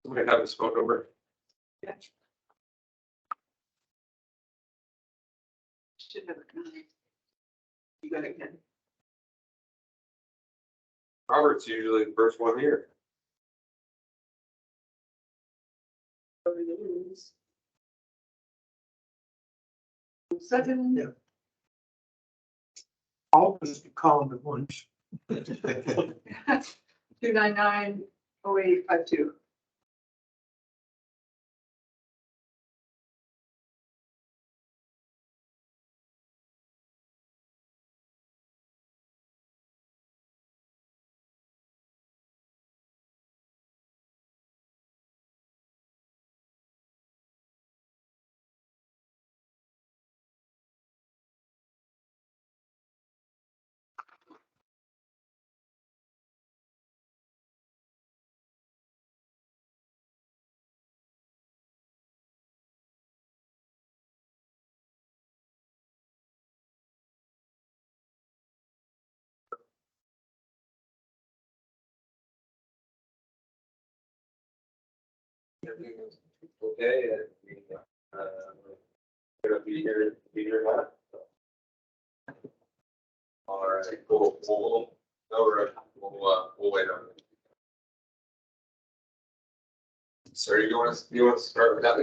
Somebody have his phone number. Yeah. Should have it. You got it, Ken. Robert's usually the first one here. Second. Yeah. I'll just call him at once. 299-0852. Okay, gonna be here now. All right, we'll wait on it. Sir, you want to start with that?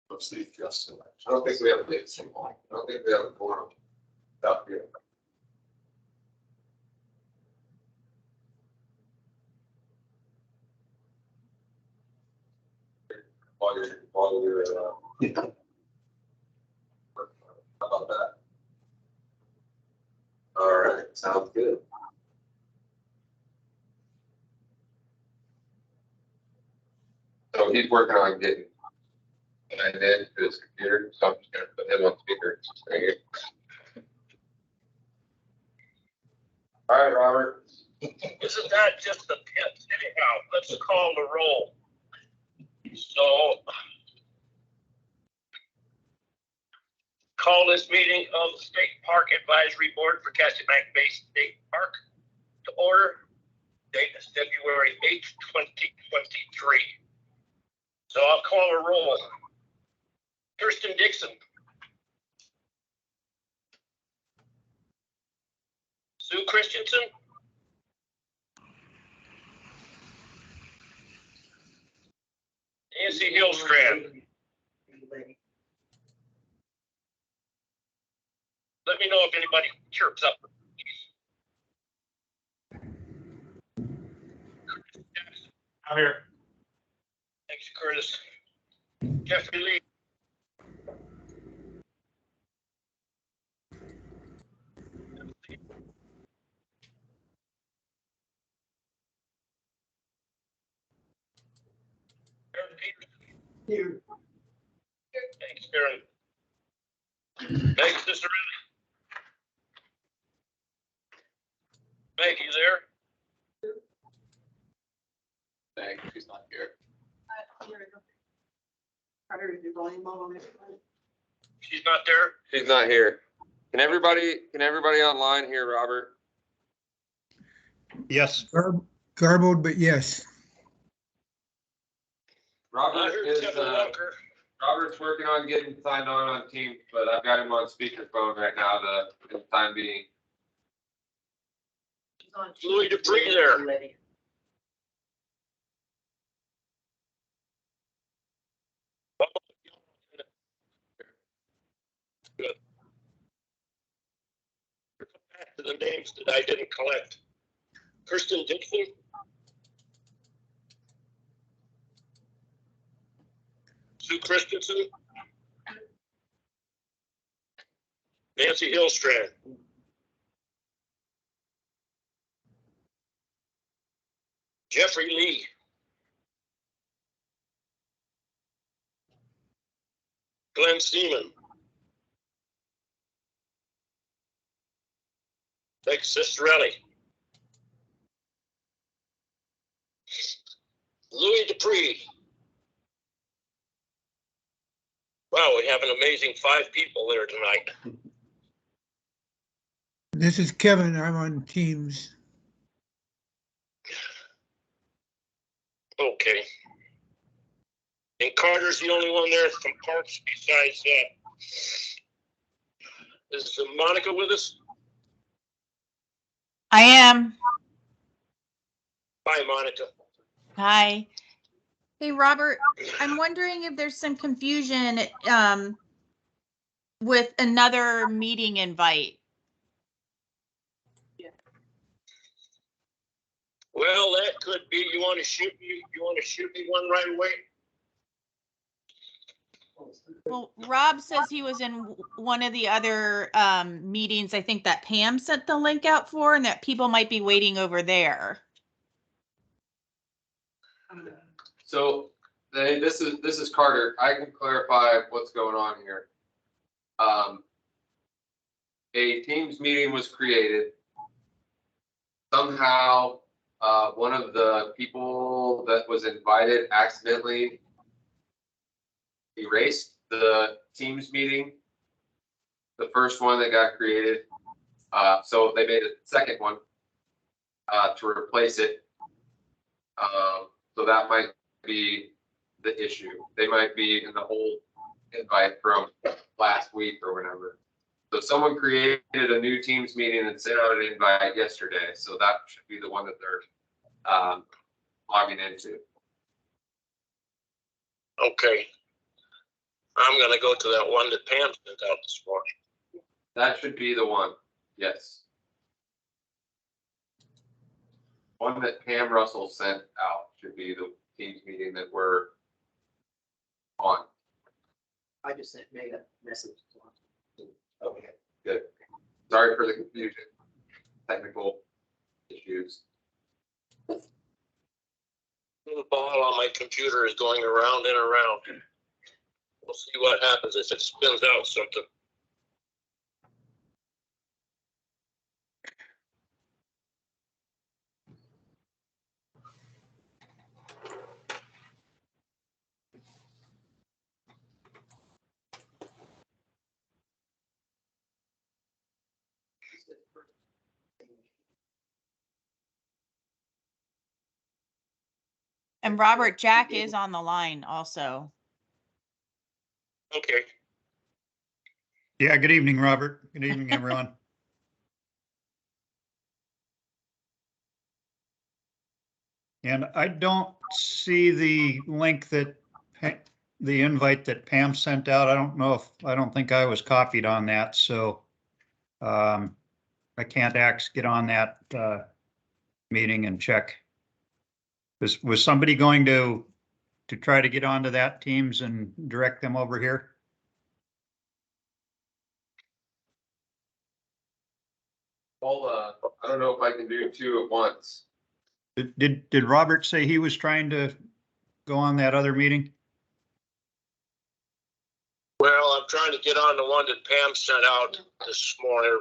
Let's see, Justin. I don't think we have a date. I don't think we have a quorum. Up here. While you're, how about that? All right, sounds good. So he's working on getting signed in to his computer, so I'm just gonna put him on speaker. Right here. All right, Robert. Isn't that just the pit? Anyhow, let's call the roll. So, call this meeting of the State Park Advisory Board for Kachemak Bay State Park to order. Date is February 8th, 2023. So I'll call a roll. Kirsten Dixon. Sue Christensen. Nancy Hillstrand. Let me know if anybody chirps up. I'm here. Thanks, Curtis. Jeffrey Lee. Aaron Peters. Here. Thanks, Aaron. Meg Cicerelli. Meg, you there? Meg, she's not here. She's not there? She's not here. Can everybody online hear Robert? Yes. Garbled, but yes. I Robert heard is, Kevin Walker. Robert's working on getting signed on Teams, but I've got him on speakerphone right now for the time being. Louis Dupree there. Good. Back to the names that I didn't collect. Kirsten Dixon. Sue Christensen. Nancy Hillstrand. Jeffrey Lee. Glenn Seaman. Meg Cicerelli. Louis Dupree. Wow, we have an amazing 5 people there tonight. This is Kevin. I'm on Teams. Okay. And Carter's the only one there from Parks besides is Monica with us? I am. Hi, Monica. Hi. Hey, Robert, I'm wondering if there's some confusion with another meeting invite. Well, that could be. You want to shoot me one right away? Well, Rob says he was in one of the other meetings, I think that Pam sent the link out for, and that people might be waiting over there. So this is Carter. I can clarify what's going on here. A Teams meeting was created. Somehow, one of the people that was invited accidentally erased the Teams meeting, the first one that got created. So they made a second one to replace it. So that might be the issue. They might be in the old invite from last week or whatever. So someone created a new Teams meeting and sent out an invite yesterday. So that should be the one that they're logging into. Okay. I'm gonna go to that one that Pam sent out this morning. That should be the one. Yes. One that Pam Russell sent out should be the Teams meeting that we're on. I just sent Meg a message. Okay, good. Sorry for the confusion. Technical issues. The ball on my computer is going around and around. We'll see what happens if it spins out something. And Robert, Jack is on the line also. Okay. Yeah, good evening, Robert. Good evening, everyone. And I don't see the link that, the invite that Pam sent out. I don't think I was copied on that, so I can't get on that meeting and check. Was somebody going to try to get onto that Teams and direct them over here? Well, I don't know if I can do two at once. Did Robert say he was trying to go on that other meeting? Well, I'm trying to get on the one that Pam sent out this morning.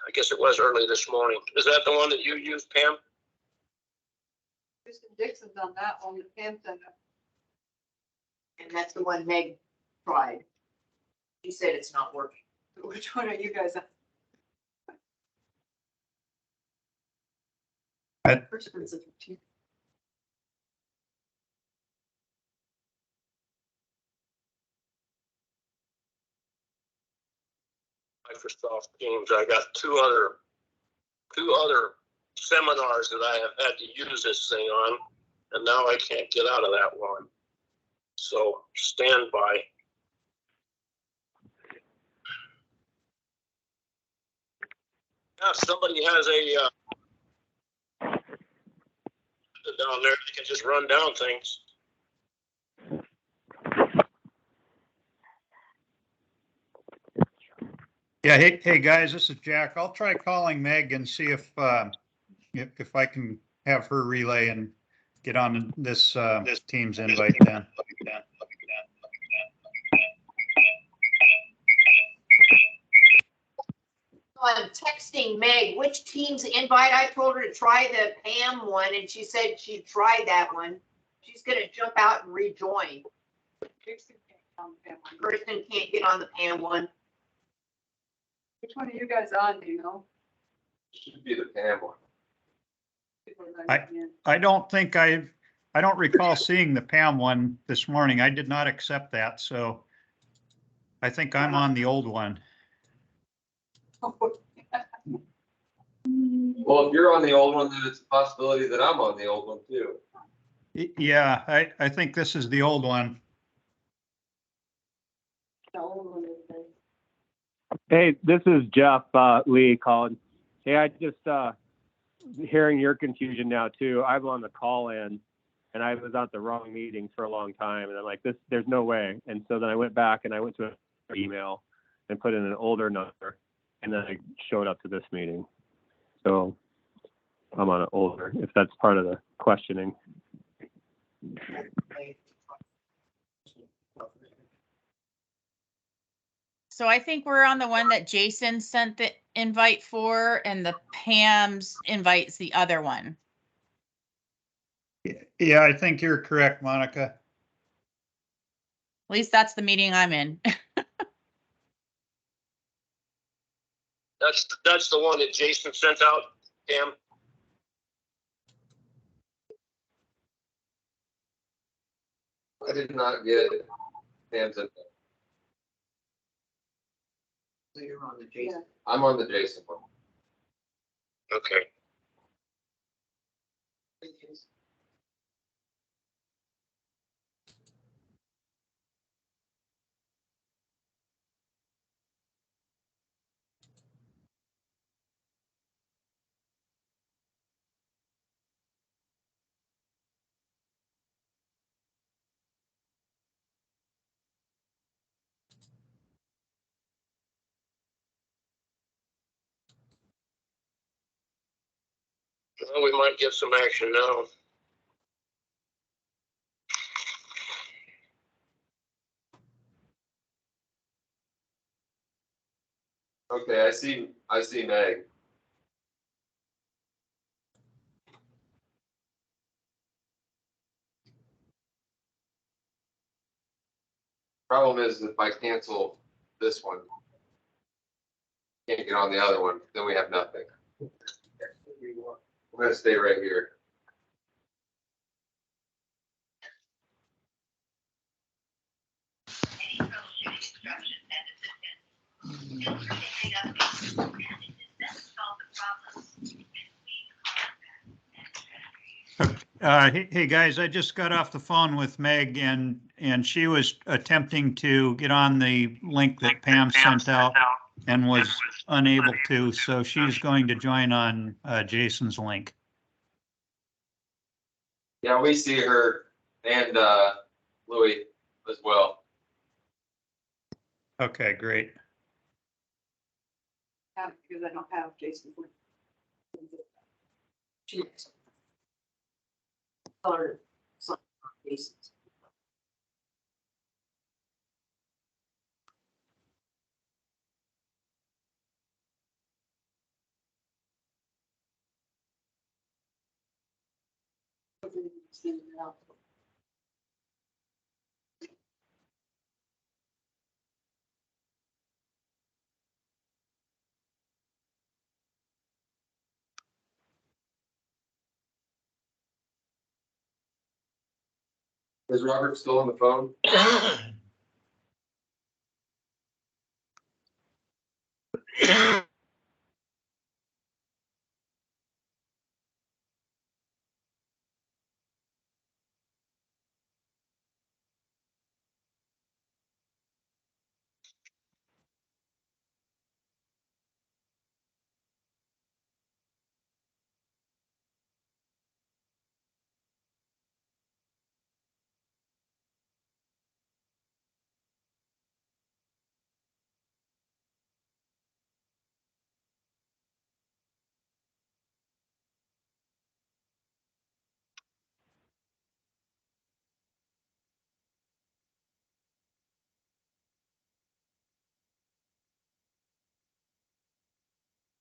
I guess it was early this morning. Is that the one that you used, Pam? Kristen Dixon's on that one, the Pam sent out. And that's the one Meg tried. She said it's not working. Which one are you guys on? First one's the 15th. Microsoft Teams. I got two other seminars that I have had to use this thing on, and now I can't get out of that one. So stand by. Yeah, if somebody has a down there, they can just run down things. Yeah, hey guys, this is Jack. I'll try calling Meg and see if I can have her relay and get on this Teams invite then. I'm texting Meg, which Teams invite? I told her to try the Pam one and she said she'd try that one. She's gonna jump out and rejoin. Kristen can't get on the Pam one. Which one are you guys on, do you know? Should be the Pam one. I don't think I don't recall seeing the Pam one this morning. I did not accept that, so I think I'm on the old one. Well, if you're on the old one, then it's a possibility that I'm on the old one too. Yeah, I think this is the old one. Hey, this is Jeff Lee calling. Hey, I just hearing your confusion now too. I'm on the call in, and I was at the wrong meeting for a long time, and I'm like, there's no way. And so then I went back and I went to an email and put in an older number, and then I showed up to this meeting. So I'm on an older, if that's part of the questioning. So I think we're on the one that Jason sent the invite for, and the Pam's invites the other one. Yeah, I think you're correct, Monica. At least that's the meeting I'm in. That's the one that Jason sent out, Pam. I did not get Pam's info. So you're on the Jason. I'm on the Jason one. Okay. Well, we might get some action now. Okay, I see Meg. Problem is if I cancel this one, can't get on the other one, then we have nothing. I'm gonna stay right here. Hey guys, I just got off the phone with Meg, and she was attempting to get on the link that Pam sent out and was unable to, so she's going to join on Jason's link. Yeah, we see her and Louis as well. Okay, great. Because I don't have Jason's link. Or some Jason's. Is Robert still on the phone?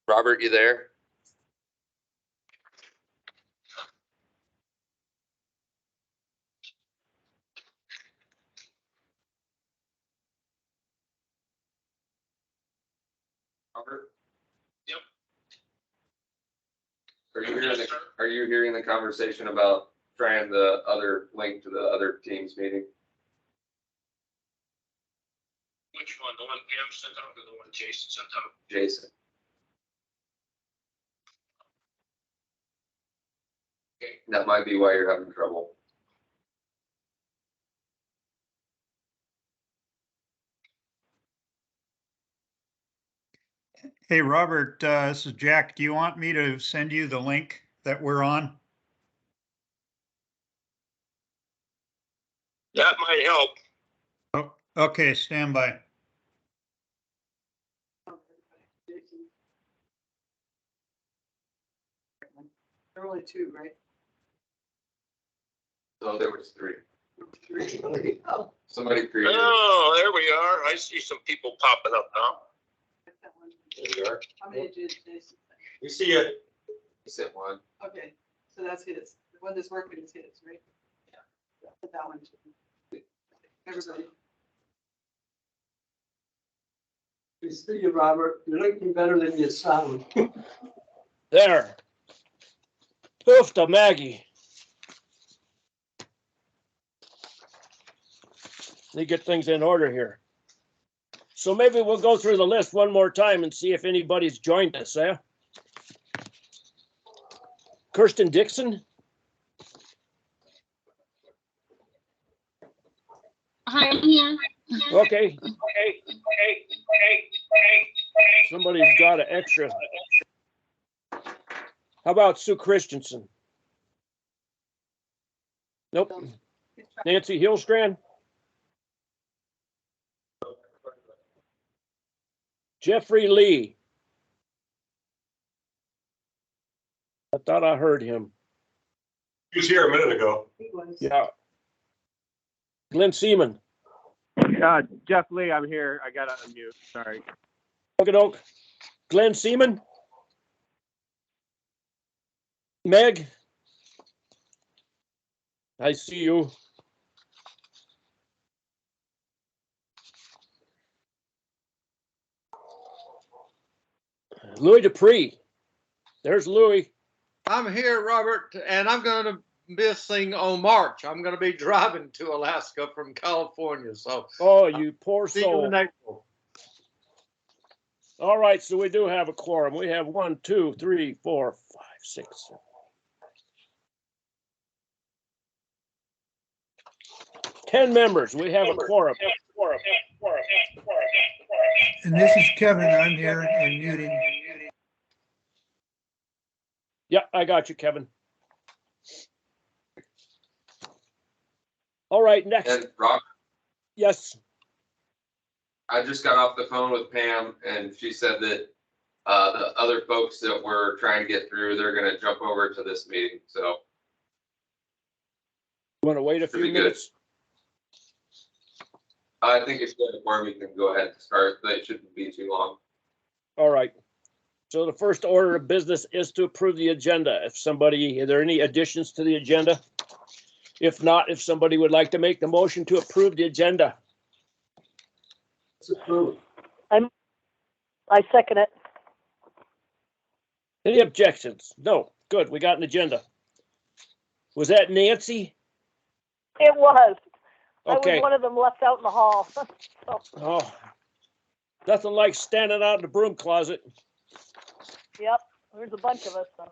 Robert, you there? Robert? Yep. Are Are you hearing the conversation about trying the other link to the other team's meeting? Which one? The one Pam sent out or the one Jason sent out? Jason? Okay. That might be why you're having trouble. Hey, Robert, this is Jack. Do you want me to send you the link that we're on? That might help. Oh, okay, stand by. There are only two, right? So there was three. Oh, Somebody created. Oh, there we are. I see some people popping up now. There we are. How many did Jason? We see it. He sent one. Okay, so that's his. The one that's working is his, right? Yeah. Put that one. Everybody. We see you, Robert. You're looking better than you sound. There. Poof to Maggie. Let me get things in order here. So maybe we'll go through the list one more time and see if anybody's joined us, eh? Kirsten Dixon? Hi, I'm here. Okay. Somebody's got an extra. How about Sue Christensen? Nope. Nancy Hillstrand? Jeffrey Lee. I thought I heard him. He was here a minute ago. He was. Yeah. Glenn Seaman. Jeff Lee, I'm here. I got to unmute. Sorry. Okey-doke. Glenn Seaman. Meg. I see you. Louis Dupree. There's Louis. I'm here, Robert, and I'm going to be missing on March. I'm going to be driving to Alaska from California. So, Oh, you poor see you in soul. April. All right, so we do have a quorum. We have 1, 2, 3, 4, 5, 6, 7. Ten members. We have a quorum. And this is Kevin. I'm here and muting. Yeah, I got you, Kevin. All right, next. And Rob, Yes. I just got off the phone with Pam and she said that the other folks that we're trying to get through, they're gonna jump over to this meeting, so. Want to wait a Should few be good. minutes? I think it's good before we can go ahead and start. That shouldn't be too long. All right. So the first order of business is to approve the agenda. If somebody, are there any additions to the agenda? If not, if somebody would like to make the motion to approve the agenda. It's approved. I second it. Any objections? No. Good. We got an agenda. Was that Nancy? It was. I Okay. was one of them left out in the hall. So, Oh, nothing like standing out in the broom closet. yep, there's a bunch of us. So.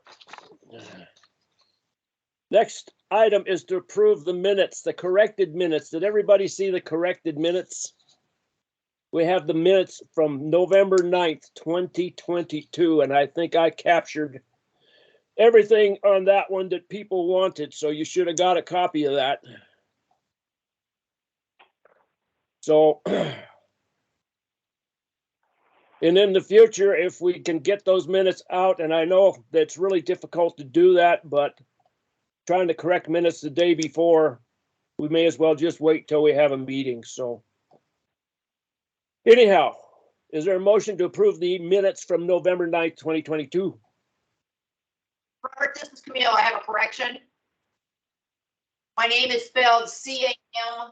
Next item is to approve the minutes, the corrected minutes. Did everybody see the corrected minutes? We have the minutes from November 9th, 2022, and I think I captured everything on that one that people wanted, so you should have got a copy of that. So, and in the future, if we can get those minutes out, and I know that's really difficult to do that, but trying to correct minutes the day before, we may as well just wait till we have a meeting, so. Anyhow, is there a motion to approve the minutes from November 9th, 2022? Robert, this is Camille. I have a correction. My name is spelled Cameale.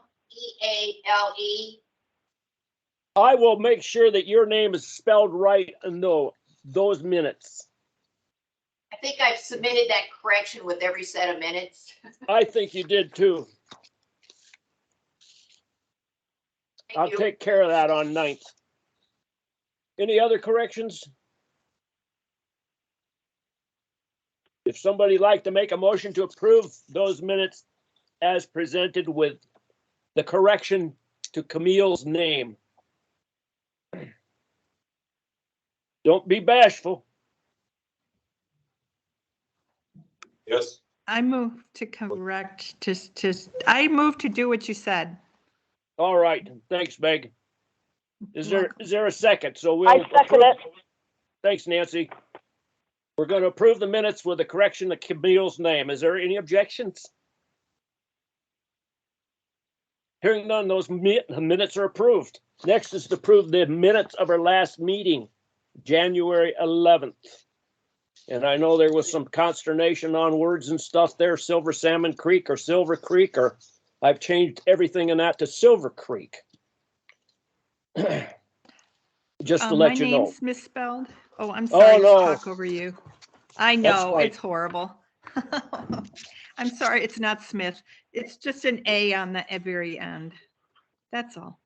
I will make sure that your name is spelled right in those minutes. I think I've submitted that correction with every set of minutes. I think you did too. I'll Thank you. take care of that on 9th. Any other corrections? If somebody'd like to make a motion to approve those minutes as presented with the correction to Camille's name. Don't be bashful. Yes. I move to correct, I move to do what you said. All right, thanks, Meg. Is there a second? So we'll I second it. Thanks, Nancy. We're going to approve the minutes with the correction to Camille's name. Is there any objections? Hearing none, those minutes are approved. Next is to approve the minutes of our last meeting, January 11th. And I know there was some consternation on words and stuff there, Silver Salmon Creek or Silver Creek, or I've changed everything in that to Silver Creek. Just to let you know. My name's misspelled. Oh, I'm sorry to talk over you. I know, it's horrible. I'm sorry, it's not Smith. It's just an A on the very end. That's all.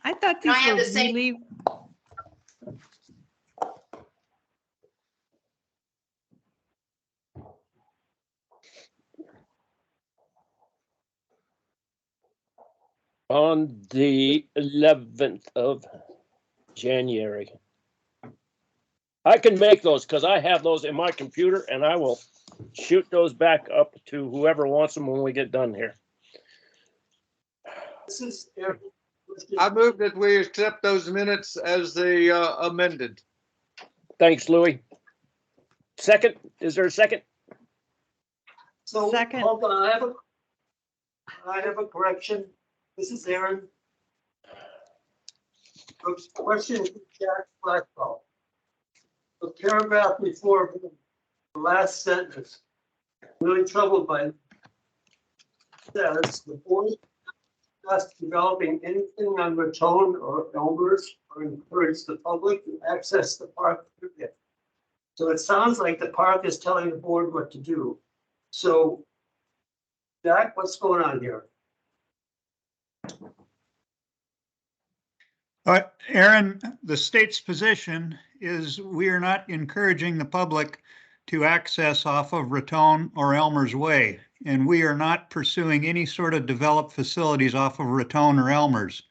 I thought these were really. On the 11th of January. I can make those because I have those in my computer and I will shoot those back up to whoever wants them when we get done here. I move that we accept those minutes as they amended. Thanks, Louis. Second, is there a second? So, Second. hold on, I have a correction. This is Aaron. Oops, question from Jack Blackwell. The paragraph before the last sentence, really troubled by says the board discussed developing anything on Raton or Elmers or encourage the public to access the park. So it sounds like the park is telling the board what to do. So Jack, what's going on here? Aaron, the state's position is we are not encouraging the public to access off of Raton or Elmer's Way, and we are not pursuing any sort of developed facilities off of Raton or Elmer's.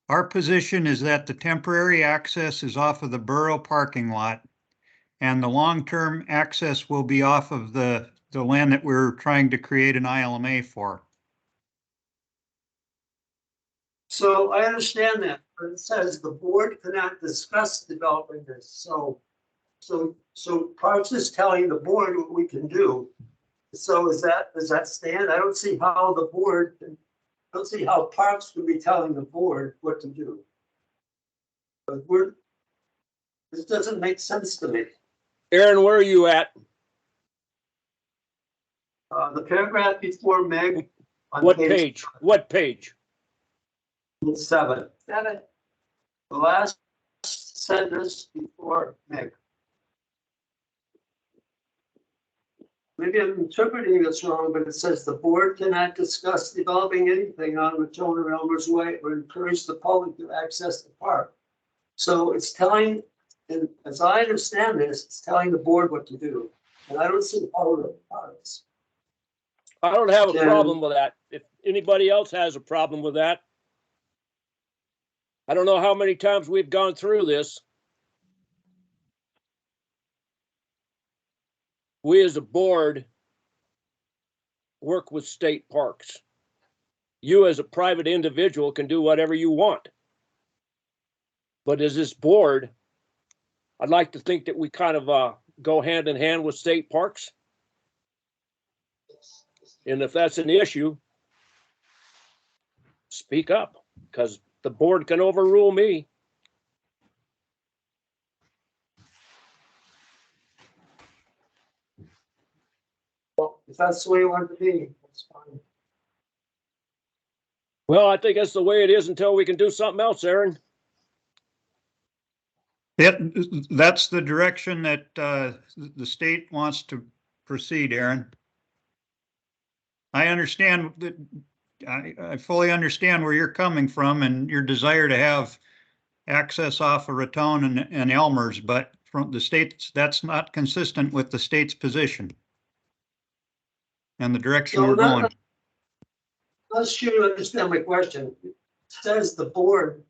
Our position is that the temporary access is off of the borough parking lot, and the long-term access will be off of the land that we're trying to create an ILMA for. So I understand that, but it says the board cannot discuss developing this. So Parks is telling the board what we can do. So does that stand? I don't see how the board, I don't see how Parks would be telling the board what to do. But this doesn't make sense to me. Aaron, where are you at? The paragraph before Meg. On What page? What page? 7. 7. The last sentence before Meg. Maybe I'm interpreting this wrong, but it says the board cannot discuss developing anything on Raton or Elmer's Way or encourage the public to access the park. So it's telling, and as I understand this, it's telling the board what to do. And I don't see how the parks. I don't have a problem with that. If anybody else has a problem with that. I don't know how many times we've gone through this. We as a board work with state parks. You as a private individual can do whatever you want. But as this board, I'd like to think that we kind of go hand in hand with state parks. And if that's an issue, speak up, because the board can overrule me. Well, if that's the way you want it to be, that's fine. Well, I think that's the way it is until we can do something else, Aaron. That's the direction that the state wants to proceed, Aaron. I understand that, I fully understand where you're coming from and your desire to have access off of Raton and Elmer's, but from the state's, that's not consistent with the state's position and the direction we're going. Unless you understand my question, it says the board,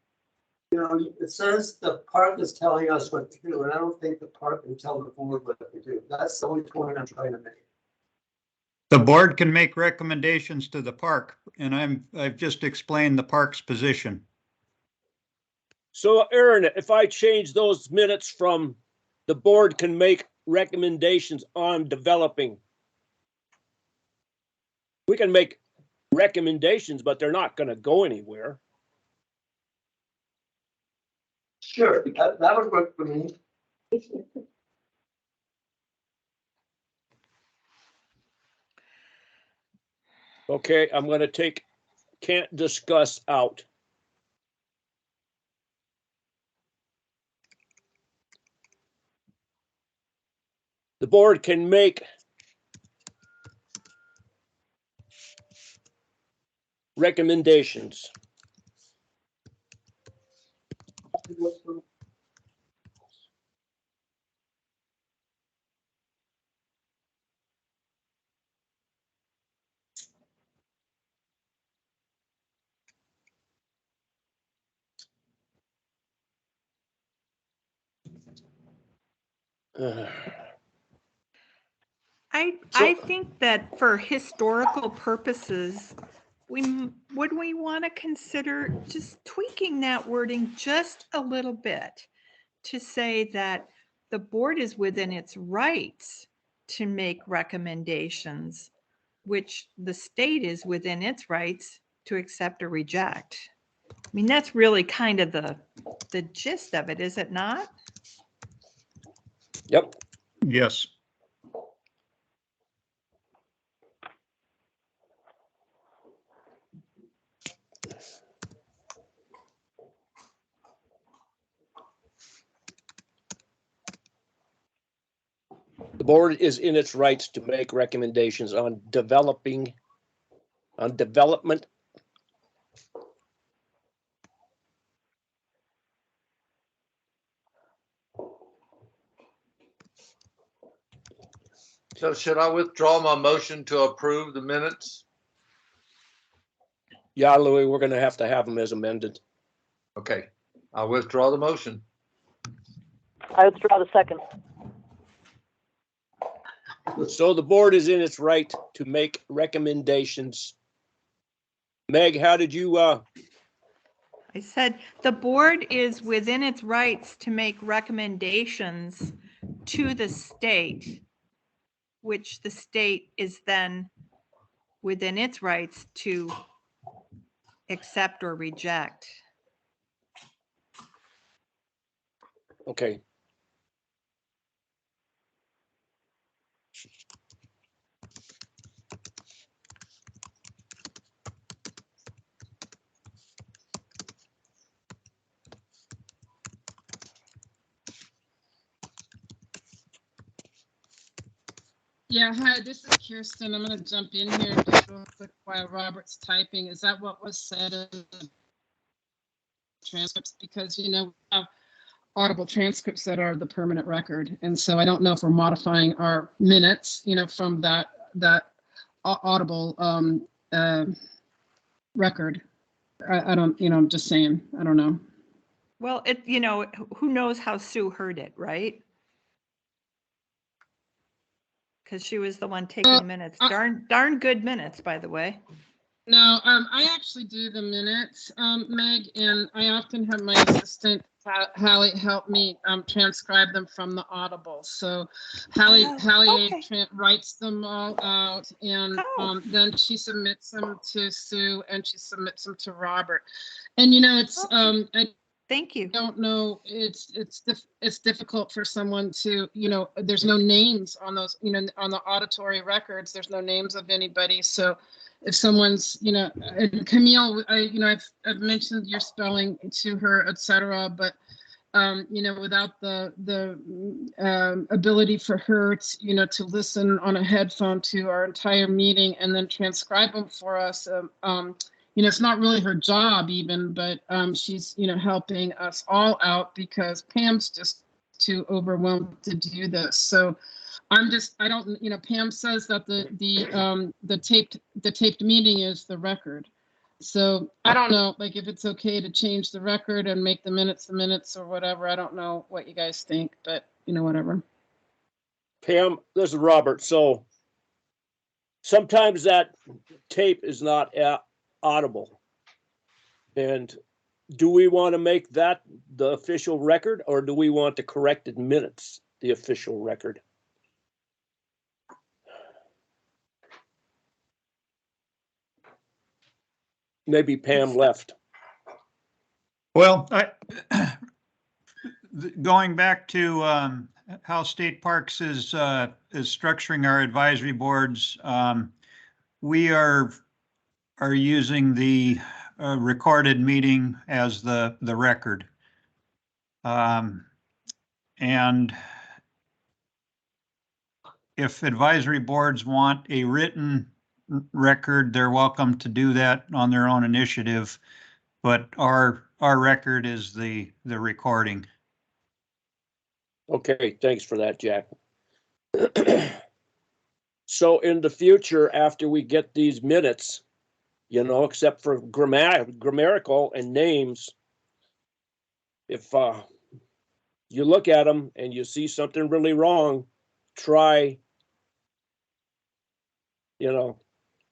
it says the park is telling us what to do, and I don't think the park can tell the board what to do. That's the only point I'm trying to make. The board can make recommendations to the park, and I've just explained the park's position. So Aaron, if I change those minutes from the board can make recommendations on developing, we can make recommendations, but they're not going to go anywhere. Sure, that would work for me. Okay, I'm going to take can't discuss out. The board can make recommendations. I think that for historical purposes, would we want to consider just tweaking that wording just a little bit to say that the board is within its rights to make recommendations, which the state is within its rights to accept or reject. I mean, that's really kind of the gist of it, is it not? Yep. Yes. The board is in its rights to make recommendations on development. So should I withdraw my motion to approve the minutes? Yeah, Louis, we're going to have them as amended. Okay, I'll withdraw the motion. I withdraw the second. So the board is in its right to make recommendations. Meg, how did you, I said the board is within its rights to make recommendations to the state, which the state is then within its rights to accept or reject. okay. Yeah, hi, this is Kirsten. I'm going to jump in here just real quick while Robert's typing. Is that what was said in the transcripts? Because, we have audible transcripts that are the permanent record. And so I don't know if we're modifying our minutes, from that audible record. I don't, I'm just saying, I don't know. Well, who knows how Sue heard it, right? Because she was the one taking minutes. Darn good minutes, by the way. No, I actually do the minutes, Meg, and I often have my assistant Hallie help me transcribe them from the audible. So Hallie okay. writes them all out, and then she submits them to Sue, and she submits them to Robert. And it's Thank you. I don't know. It's difficult for someone to, there's no names on those, on the auditory records. There's no names of anybody. So if someone's, and Camille, I've mentioned your spelling to her, etc. But without the ability for her to, to listen on a headphone to our entire meeting and then transcribe them for us. It's not really her job even, but she's, helping us all out because Pam's just too overwhelmed to do this. So I don't, Pam says that the taped meeting is the record. So I don't know, like if it's okay to change the record and make the minutes or whatever. I don't know what you guys think, but whatever. Pam, this is Robert. So sometimes that tape is not audible. And do we want to make that the official record, or do we want the corrected minutes the official record? Maybe Pam left. Well, going back to how State Parks is structuring our advisory boards, we are using the recorded meeting as the record. And if advisory boards want a written record, they're welcome to do that on their own initiative. But our record is the recording. Okay, thanks for that, Jack. So in the future, after we get these minutes, except for grammatical and names, if you look at them and you see something really wrong, try,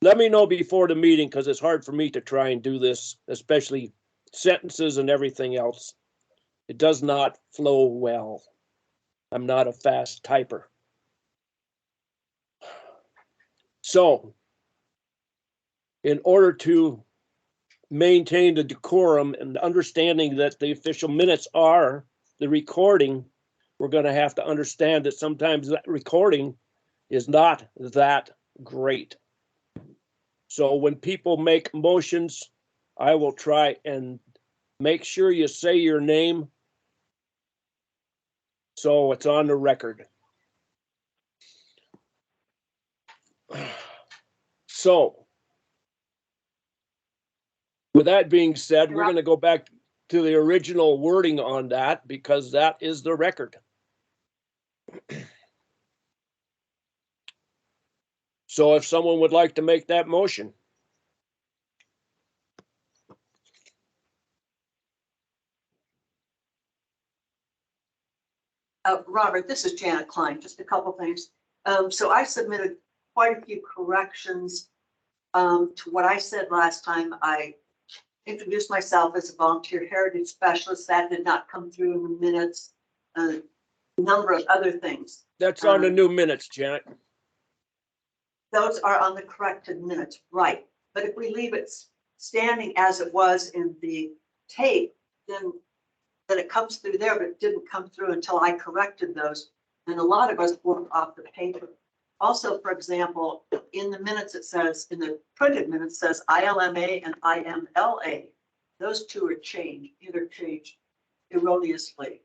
let me know before the meeting, because it's hard for me to try and do this, especially sentences and everything else. It does not flow well. I'm not a fast typer. So, in order to maintain the decorum and the understanding that the official minutes are the recording, we're going to have to understand that sometimes that recording is not that great. So when people make motions, I will try and make sure you say your name so it's on the record. So, with that being said, we're going to go back to the original wording on that because that is the record. So if someone would like to make that motion. Robert, this is Janet Klein. Just a couple things. So I submitted quite a few corrections to what I said last time. I introduced myself as a volunteer heritage specialist. That did not come through in the minutes. A number of other things. That's on the new minutes, Janet. Those are on the corrected minutes, right? But if we leave it standing as it was in the tape, then it comes through there, but it didn't come through until I corrected those. And a lot of us worked off the paper. Also, for example, in the minutes, it says, in the printed minutes, it says ILMA and IMLA. Those two are interchanged erroneously.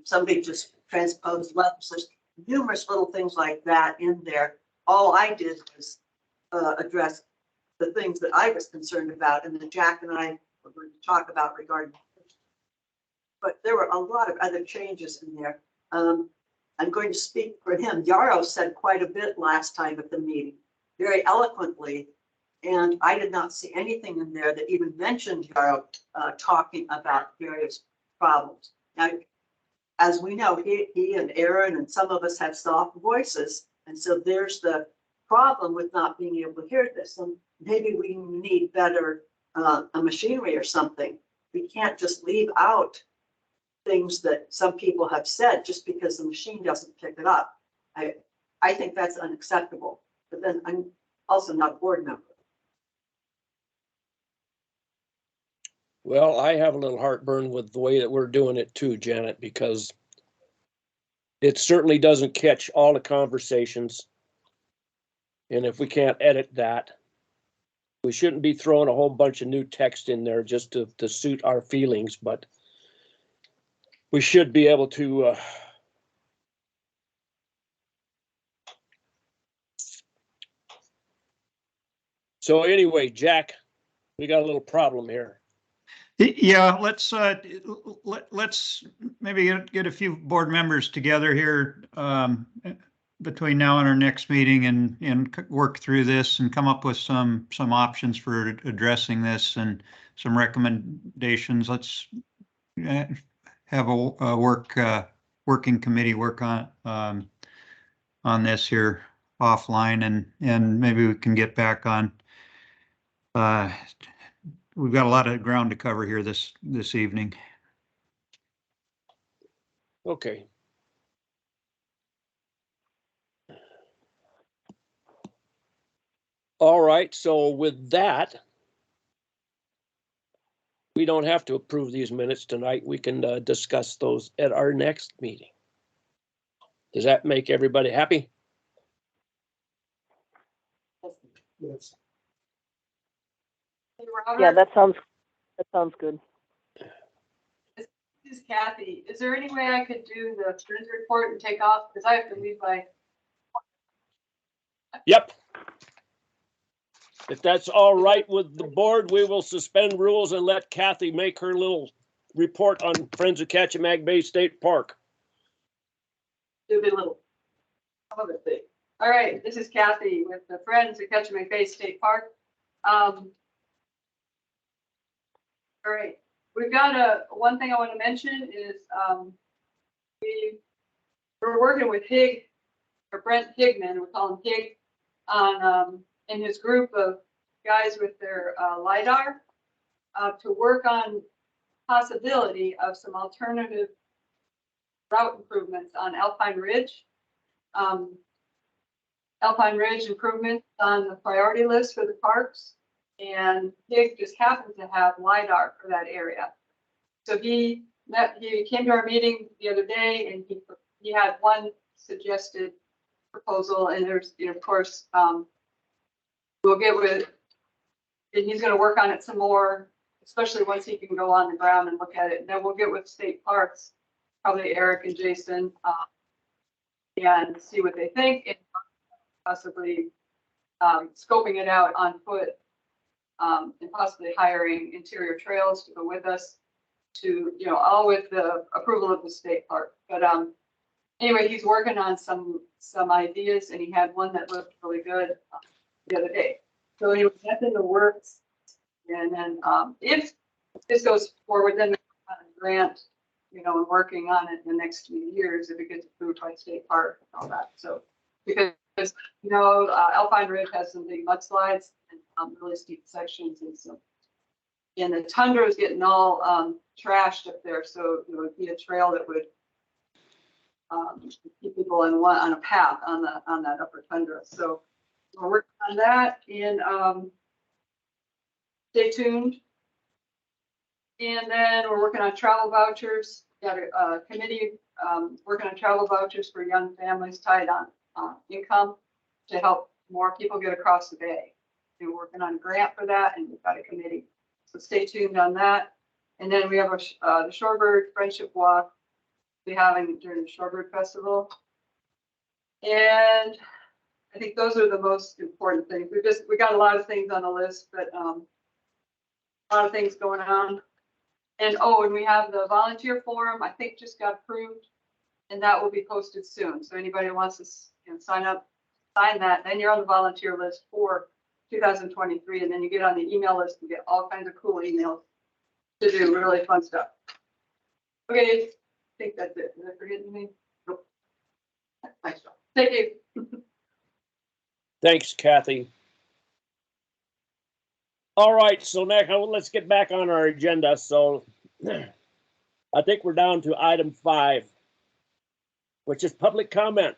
Somebody just transposed letters. There's numerous little things like that in there. All I did was address the things that I was concerned about, and then Jack and I were going to talk about regarding. But there were a lot of other changes in there. I'm going to speak for him. Yarrow said quite a bit last time at the meeting, very eloquently, and I did not see anything in there that even mentioned Yarrow talking about various problems. Now, as we know, he and Aaron and some of us have soft voices, and so there's the problem with not being able to hear this. And maybe we need better a machinery or something. We can't just leave out things that some people have said just because the machine doesn't pick it up. I think that's unacceptable. But then I'm also not a board member. Well, I have a little heartburn with the way that we're doing it too, Janet, because it certainly doesn't catch all the conversations. And if we can't edit that, we shouldn't be throwing a whole bunch of new text in there just to suit our feelings. But we should be able to, so anyway, Jack, we got a little problem here. Yeah, let's maybe get a few board members together here between now and our next meeting and work through this and come up with some options for addressing this and some recommendations. Let's have a working committee work on this here offline and maybe we can get back on. We've got a lot of ground to cover here this evening. Okay. All right, so with that, we don't have to approve these minutes tonight. We can discuss those at our next meeting. Does that make everybody happy? Yes. Hey, Robert, Yeah, that sounds good. This is Kathy. Is there any way I could do the Friends report and take off? Because I have to leave by. Yep. If that's all right with the board, we will suspend rules and let Kathy make her little report on Friends of Kachemak Bay State Park. Do a little. Some of it big. All right, this is Kathy with the Friends of Kachemak Bay State Park. All right, we've got one thing I want to mention is we're working with Brent Higman, we call him Hig, on and his group of guys with their LiDAR to work on possibility of some alternative route improvements on Alpine Ridge. Alpine Ridge improvements on the priority list for the parks, and Hig just happens to have LiDAR for that area. So he came to our meeting the other day, and he had one suggested proposal, and there's, of course, we'll get with, and he's going to work on it some more, especially once he can go on the ground and look at it. And then we'll get with state parks, probably Eric and Jason, and see what they think, and possibly scoping it out on foot, and possibly hiring Interior Trails to go with us to, all with the approval of the state park. But anyway, he's working on some ideas, and he had one that looked really good the other day. So anyway, that's in the works. And then if this goes forward, then a grant, and working on it in the next few years if it gets approved by state park and all that. So because Alpine Ridge has some big mudslides and really steep sections, and the tundra is getting all trashed up there. So it would be a trail that would keep people on a path on that upper tundra. So we're working on that, and stay tuned. And then we're working on travel vouchers. Got a committee working on travel vouchers for young families tied on income to help more people get across the bay. We're working on a grant for that, and we've got a committee. So stay tuned on that. And then we have the Shorebird Friendship Walk we're having during the Shorebird Festival. And I think those are the most important things. We got a lot of things on the list, but a lot of things going on. And and we have the volunteer forum, I think just got approved, and that will be posted soon. So anybody who wants to sign that, then you're on the volunteer list for 2023, and then you get on the email list and get all kinds of cool emails to do really fun stuff. Okay, I think that's it. Did I forget anything? Nope. Nice job. Thank you. Thanks, Kathy. All right, so now let's get back on our agenda. So I think we're down to item 5, which is public comment.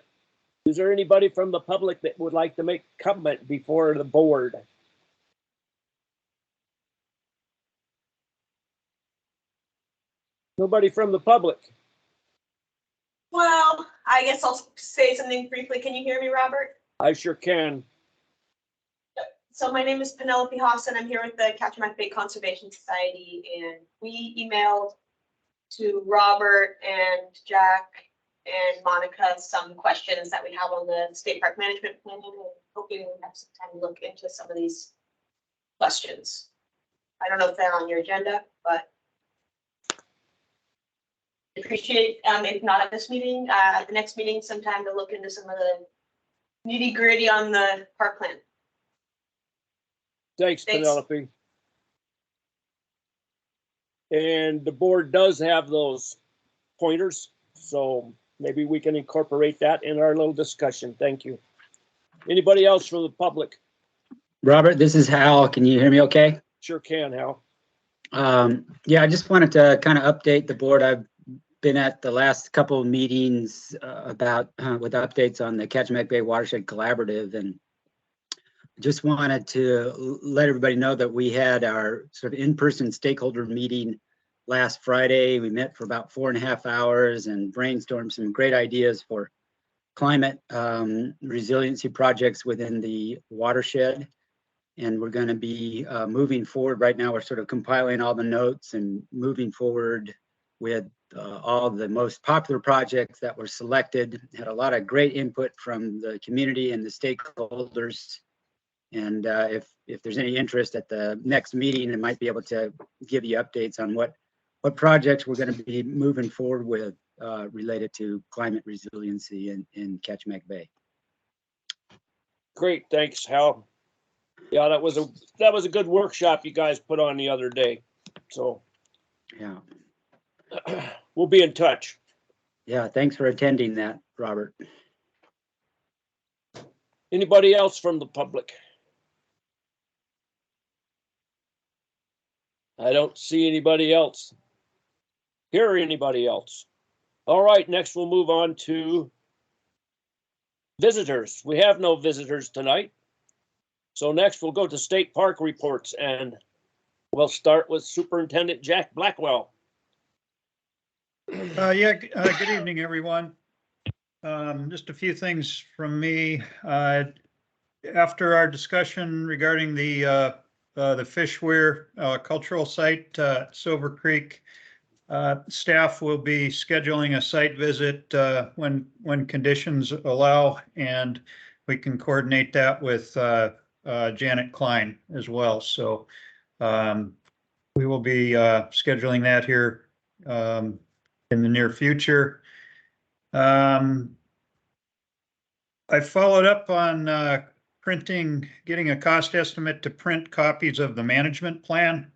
Is there anybody from the public that would like to make comment before the board? Nobody from the public. Well, I guess I'll say something briefly. Can you hear me, Robert? I sure can. So my name is Penelope Haas, and I'm here with the Kachemak Bay Conservation Society, and we emailed to Robert and Jack and Monica some questions that we have on the state park management plan. And hoping we have some time to look into some of these questions. I don't know if they're on your agenda, but appreciate, if not at this meeting, at the next meeting, sometime to look into some of the nitty gritty on the park plan. Thanks, Thanks. Penelope. And the board does have those pointers, so maybe we can incorporate that in our little discussion. Thank you. Anybody else from the public? Robert, this is Hal. Can you hear me okay? Sure can, Hal. Yeah, I just wanted to kind of update the board. I've been at the last couple of meetings about with updates on the Kachemak Bay Watershed Collaborative, and just wanted to let everybody know that we had our sort of in-person stakeholder meeting last Friday. We met for about 4.5 hours and brainstormed some great ideas for climate resiliency projects within the watershed. And we're going to be moving forward. Right now, we're sort of compiling all the notes and moving forward with all the most popular projects that were selected. Had a lot of great input from the community and the stakeholders. And if there's any interest at the next meeting, I might be able to give you updates on what projects we're going to be moving forward with related to climate resiliency in Kachemak Bay. Great, thanks, Hal. Yeah, that was a good workshop you guys put on the other day. So yeah, we'll be in touch. Yeah, thanks for attending that, Robert. Anybody else from the public? I don't see anybody else. Hear anybody else? All right, next we'll move on to visitors. We have no visitors tonight. So next we'll go to state park reports, and we'll start with Superintendent Jack Blackwell. Good evening, everyone. Just a few things from me. After our discussion regarding the Fish Weir cultural site, Silver Creek, staff will be scheduling a site visit when conditions allow, and we can coordinate that with Janet Klein as well. So we will be scheduling that here in the near future. I followed up on getting a cost estimate to print copies of the management plan.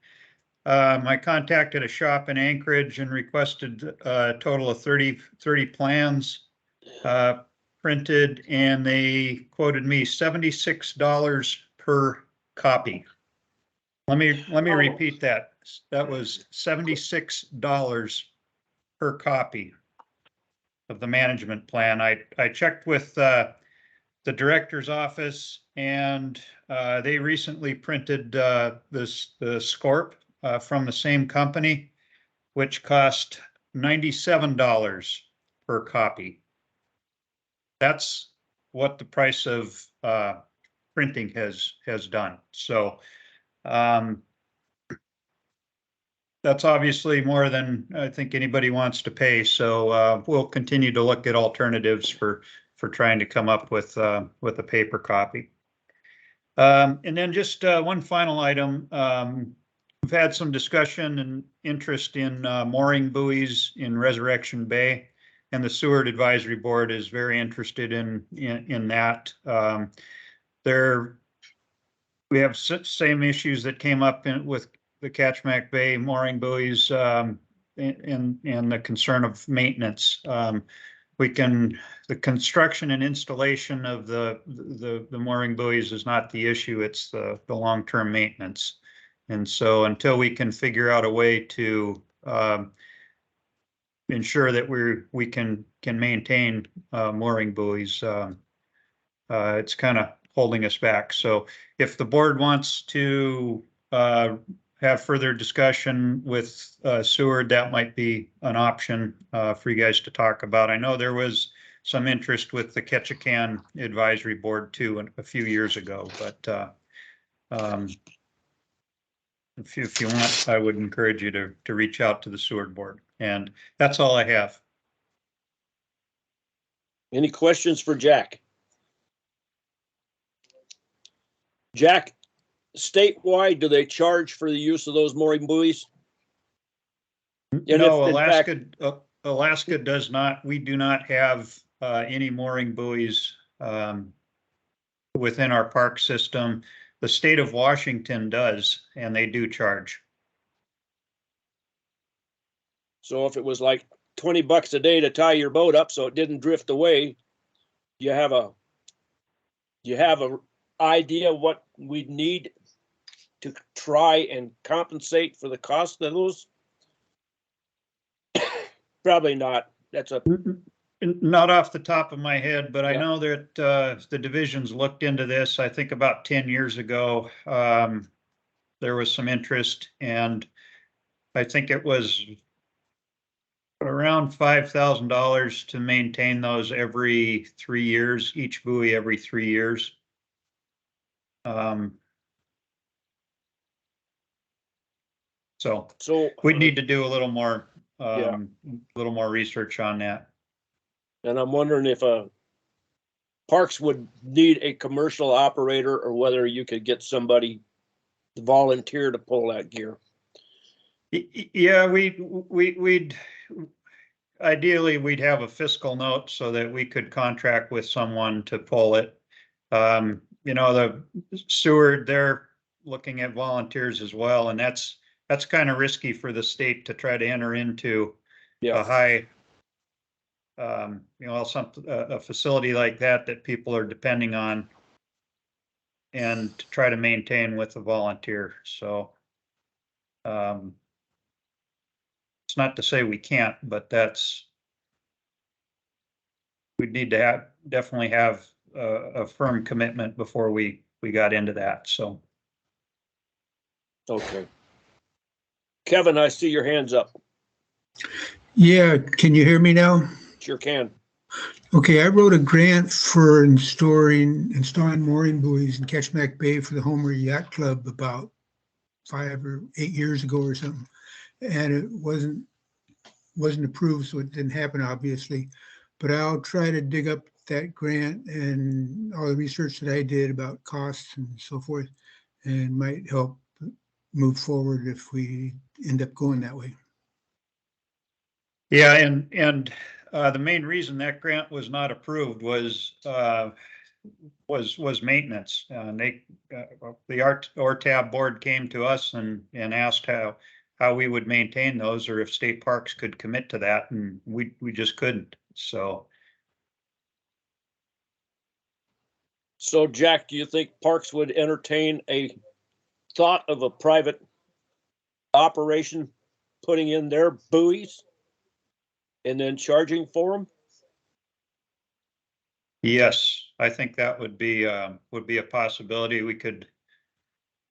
I contacted a shop in Anchorage and requested a total of 30 plans printed, and they quoted me $76 per copy. Let me repeat that. That was $76 per copy of the management plan. I checked with the director's office, and they recently printed the Scorp from the same company, which cost $97 per copy. That's what the price of printing has done. So that's obviously more than I think anybody wants to pay. So we'll continue to look at alternatives for trying to come up with a paper copy. And then just one final item. We've had some discussion and interest in mooring buoys in Resurrection Bay, and the Seward Advisory Board is very interested in that. We have same issues that came up with the Kachemak Bay mooring buoys and the concern of maintenance. The construction and installation of the mooring buoys is not the issue, it's the long-term maintenance. And so until we can figure out a way to ensure that we can maintain mooring buoys, it's kind of holding us back. So if the board wants to have further discussion with Seward, that might be an option for you guys to talk about. I know there was some interest with the Ketchikan Advisory Board too a few years ago, but if you want, I would encourage you to reach out to the Seward Board. And that's all I have. Any questions for Jack? Jack, statewide, do they charge for the use of those mooring buoys? And No, if, in fact- Alaska does not, we do not have any mooring buoys within our park system. The state of Washington does, and they do charge. So if it was like $20 a day to tie your boat up so it didn't drift away, you have a idea what we'd need to try and compensate for the cost of those? Probably not. That's a Not off the top of my head, but I Yeah. know that the divisions looked into this, I think about 10 years ago. There was some interest, and I think it was around $5,000 to maintain those every 3 years, each buoy every 3 years. So we'd need to do a little more, research on that. And I'm wondering if Parks would need a commercial operator or whether you could get somebody to volunteer to pull that gear. Yeah, we'd ideally we'd have a fiscal note so that we could contract with someone to pull it. You know, the Seward, they're looking at volunteers as well, and that's kind of risky for the state to try to enter into a high, you know, a facility like that people are depending on, and to try to maintain with a volunteer. So it's not to say we can't, but we'd need to definitely have a firm commitment before we got into that. So. Okay. Kevin, I see your hands up. Yeah, can you hear me now? Sure can. Okay, I wrote a grant for installing mooring buoys in Kachemak Bay for the Homer Yacht Club about 5 or 8 years ago or something. And it wasn't approved, so it didn't happen, obviously. But I'll try to dig up that grant and all the research that I did about costs and so forth, and might help move forward if we end up going that way. Yeah, and the main reason that grant was not approved was maintenance. The ORTAB board came to us and asked how we would maintain those, or if state parks could commit to that, and we just couldn't. So Jack, do you think Parks would entertain a thought of a private operation putting in their buoys and then charging for them? yes, I think that would be a possibility. We could,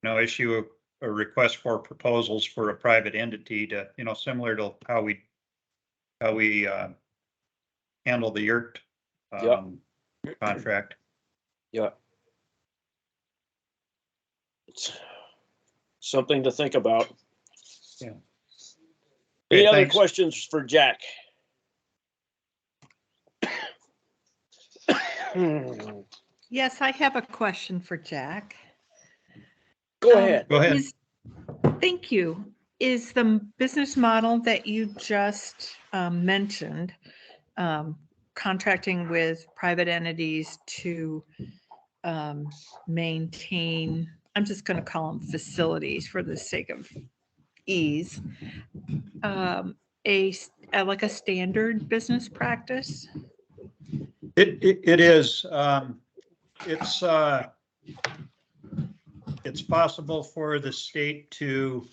issue a request for proposals for a private entity to, similar to how we handle the yurt contract. Yeah. It's something to think about. Yeah. Any other questions for Jack? Yes, I have a question for Jack. Go ahead. Go ahead. Thank you. Is the business model that you just mentioned, contracting with private entities to maintain, I'm just going to call them facilities for the sake of ease, like a standard business practice? It is. It's possible for the state to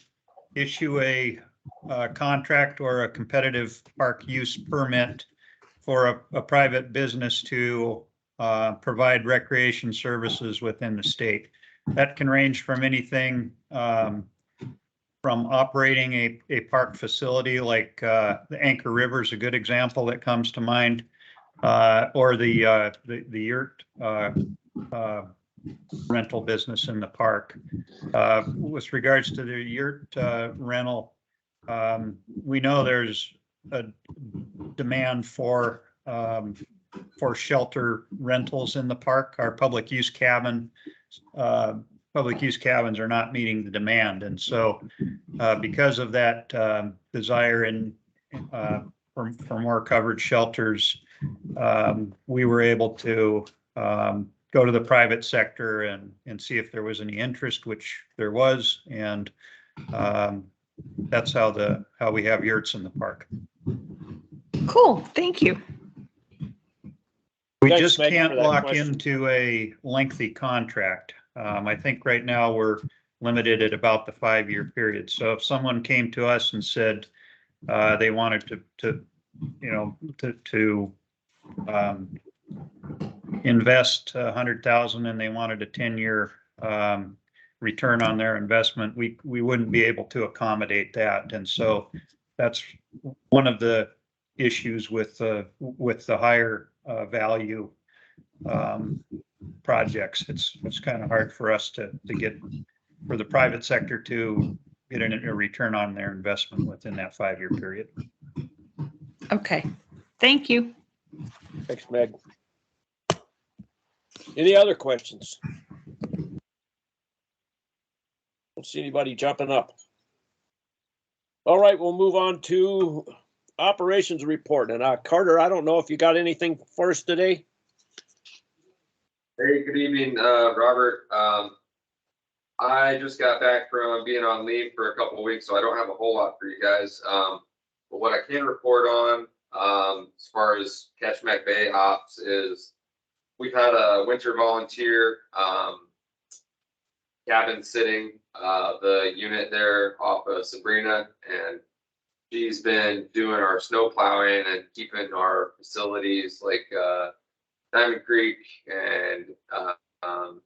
issue a contract or a competitive park use permit for a private business to provide recreation services within the state. That can range from anything from operating a park facility like the Anchor River is a good example that comes to mind, or the yurt rental business in the park. With regards to the yurt rental, we know there's a demand for shelter rentals in the park. Our public use cabins are not meeting the demand. And so because of that desire for more covered shelters, we were able to go to the private sector and see if there was any interest, which there was. And that's how we have yurts in the park. Cool, thank you. We Thanks, just Megan, can't for that lock question. into a lengthy contract. I think right now we're limited at about the 5-year period. So if someone came to us and said they wanted to invest 100,000 and they wanted a 10-year return on their investment, we wouldn't be able to accommodate that. And so that's one of the issues with the higher value projects. It's kind of hard for us to get, for the private sector to get a return on their investment within that 5-year period. Okay, thank you. Thanks, Meg. Any other questions? Don't see anybody jumping up. All right, we'll move on to operations report. And Carter, I don't know if you got anything for us today. Hey, good evening, Robert. I just got back from being on leave for a couple of weeks, so I don't have a whole lot for you guys. But what I can report on, as far as Kachemak Bay ops, is we've had a winter volunteer cabin sitting, the unit there off of Sabrina, and she's been doing our snow plowing and keeping our facilities like Diamond Creek and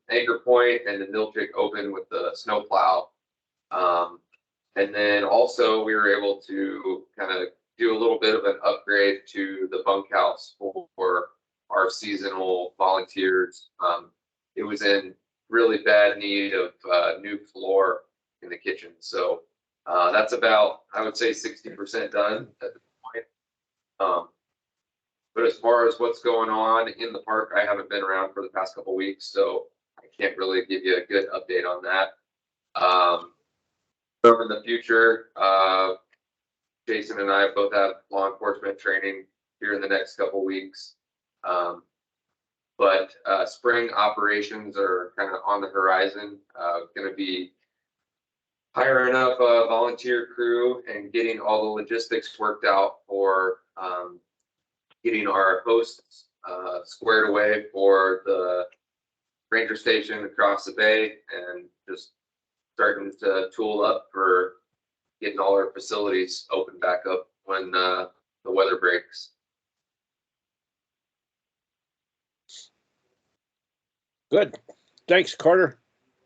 Anchor Point and the Milchick open with the snow plow. And then also we were able to kind of do a little bit of an upgrade to the bunkhouse for our seasonal volunteers. It was in really bad need of new floor in the kitchen. So that's about, I would say, 60% done at this point. But as far as what's going on in the park, I haven't been around for the past couple of weeks, so I can't really give you a good update on that. So in the future, Jason and I both have law enforcement training here in the next couple of weeks. But spring operations are kind of on the horizon. Going to be hiring up a volunteer crew and getting all the logistics worked out for getting our hosts squared away for the ranger station across the bay, and just starting to tool up for getting all our facilities open back up when the weather breaks. Good. Thanks, Carter.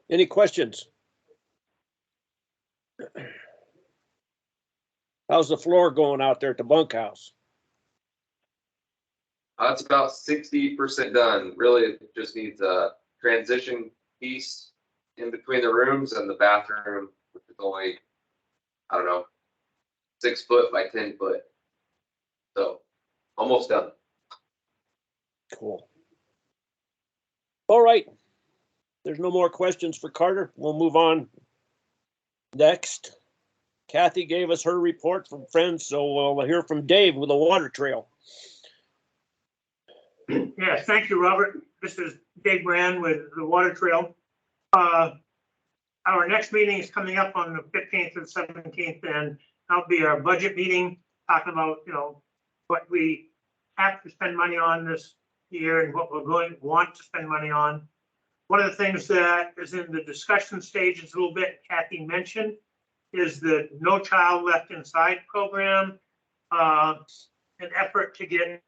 Any questions? How's the floor going out there at the bunkhouse? It's about 60% done. Really, it just needs a transition piece in between the rooms and the bathroom, which is only, I don't know, 6 foot by 10 foot. So almost done. Cool. All right. There's no more questions for Carter. We'll move on. Next, Kathy gave us her report from friends, so we'll hear from Dave with the water trail. Yes, thank you, Robert. This is Dave Brand with the Water Trail. Our next meeting is coming up on the 15th and 17th, and that'll be our budget meeting, talking about, what we have to spend money on this year and what we're going to want to spend money on. One of the things that is in the discussion stages a little bit, Kathy mentioned, is the No Child Left Inside program, an effort to get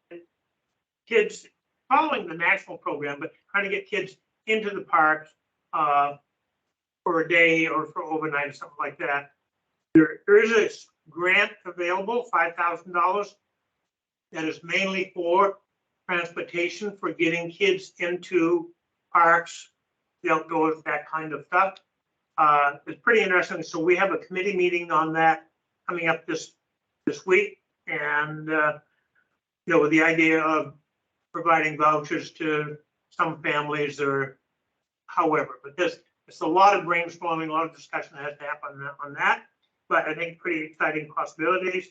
kids following the national program, but trying to get kids into the parks for a day or for overnight or something like that. There is a grant available, $5,000, that is mainly for transportation, for getting kids into parks, the outdoors, that kind of stuff. It's pretty interesting. So we have a committee meeting on that coming up this week, and, with the idea of providing vouchers to some families or however, but it's a lot of brainstorming, a lot of discussion that has to happen on that, but I think pretty exciting possibilities.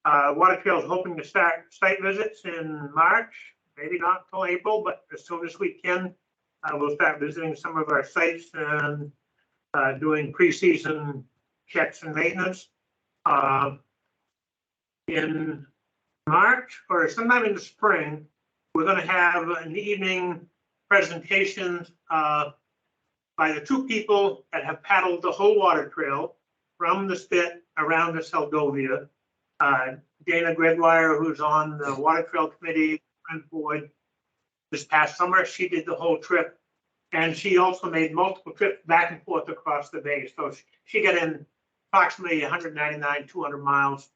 Water Trail is hoping to start site visits in March, maybe not till April, but as soon as we can, we'll start visiting some of our sites and doing pre-season checks and maintenance. In March or sometime in the spring, we're going to have an evening presentation by the two people that have paddled the whole water trail from the Spit around to Seldovia. Dana Gregwire, who's on the Water Trail Committee and board this past summer, she did the whole trip. And she also made multiple trips back and forth across the bay. So she got in approximately 199, 200 miles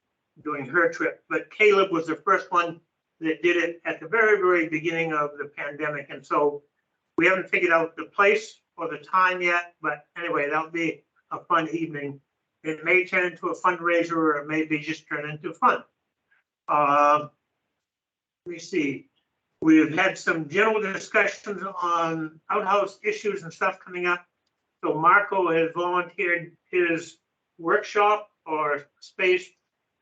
doing her trip. But Caleb was the first one that did it at the very, very beginning of the pandemic. And so we haven't figured out the place or the time yet. But anyway, that'll be a fun evening. It may turn into a fundraiser or it may be just turn into fun. Let me see. We've had some general discussions on outhouse issues and stuff coming up. So Marco has volunteered his workshop or space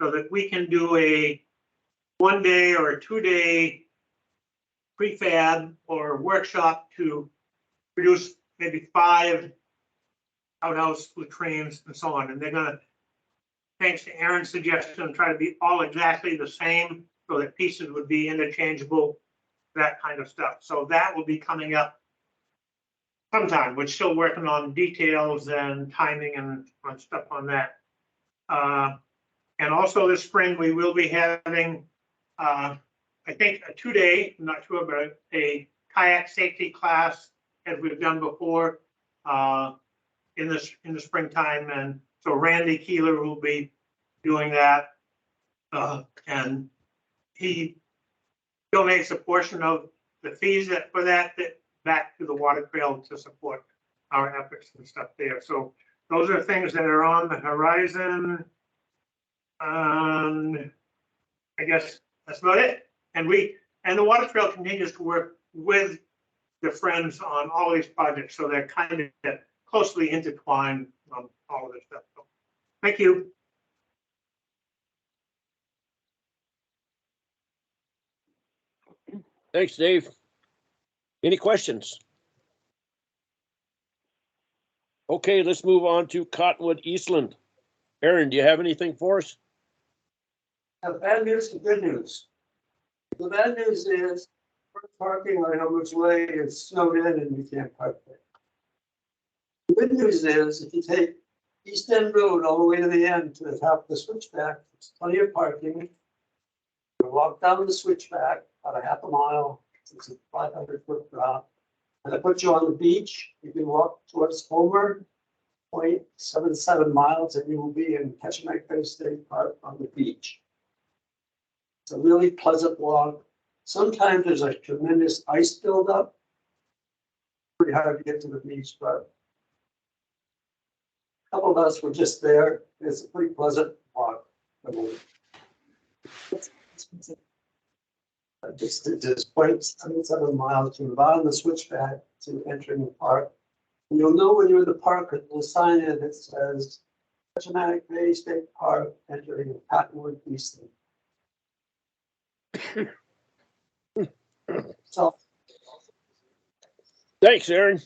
so that we can do a 1 day or a 2 day prefab or workshop to produce maybe 5 outhouse latrines and so on. And they're gonna, thanks to Aaron's suggestion, try to be all exactly the same so that pieces would be interchangeable, that kind of stuff. So that will be coming up sometime. We're still working on details and timing and on stuff on that. And also this spring, we will be having, I think, a 2 day, I'm not sure, but a kayak safety class as we've done before in the springtime. And so Randy Keeler will be doing that. And he donates a portion of the fees for that back to the Water Trail to support our efforts and stuff there. So those are things that are on the horizon. I guess that's about it. And the Water Trail continues to work with the Friends on all these projects, so they're kind of closely intertwined on all of this stuff. So, thank you. Thanks, Dave. Any questions? Okay, let's move on to Cottonwood Eastland. Aaron, do you have anything for us? Bad news and good news. The bad news is parking on Elmer's Way is snowed in and you can't park there. The good news is if you take East End Road all the way to the end to the top of the switchback, there's plenty of parking. You walk down the switchback about a half a mile. It's a 500-foot drop. And I put you on the beach. You can walk towards Homer, 0.77 miles, and you will be in Kachemak Bay State Park on the beach. It's a really pleasant walk. Sometimes there's a tremendous ice buildup. Pretty hard to get to the beach, but a couple of us were just there. It's a pretty pleasant walk. Just 0.77 miles from the bottom of the switchback to entering the park. And you'll know when you're in the park, there's a sign in that says Kachemak Bay State Park entering Cottonwood Eastland. So, thanks, Aaron.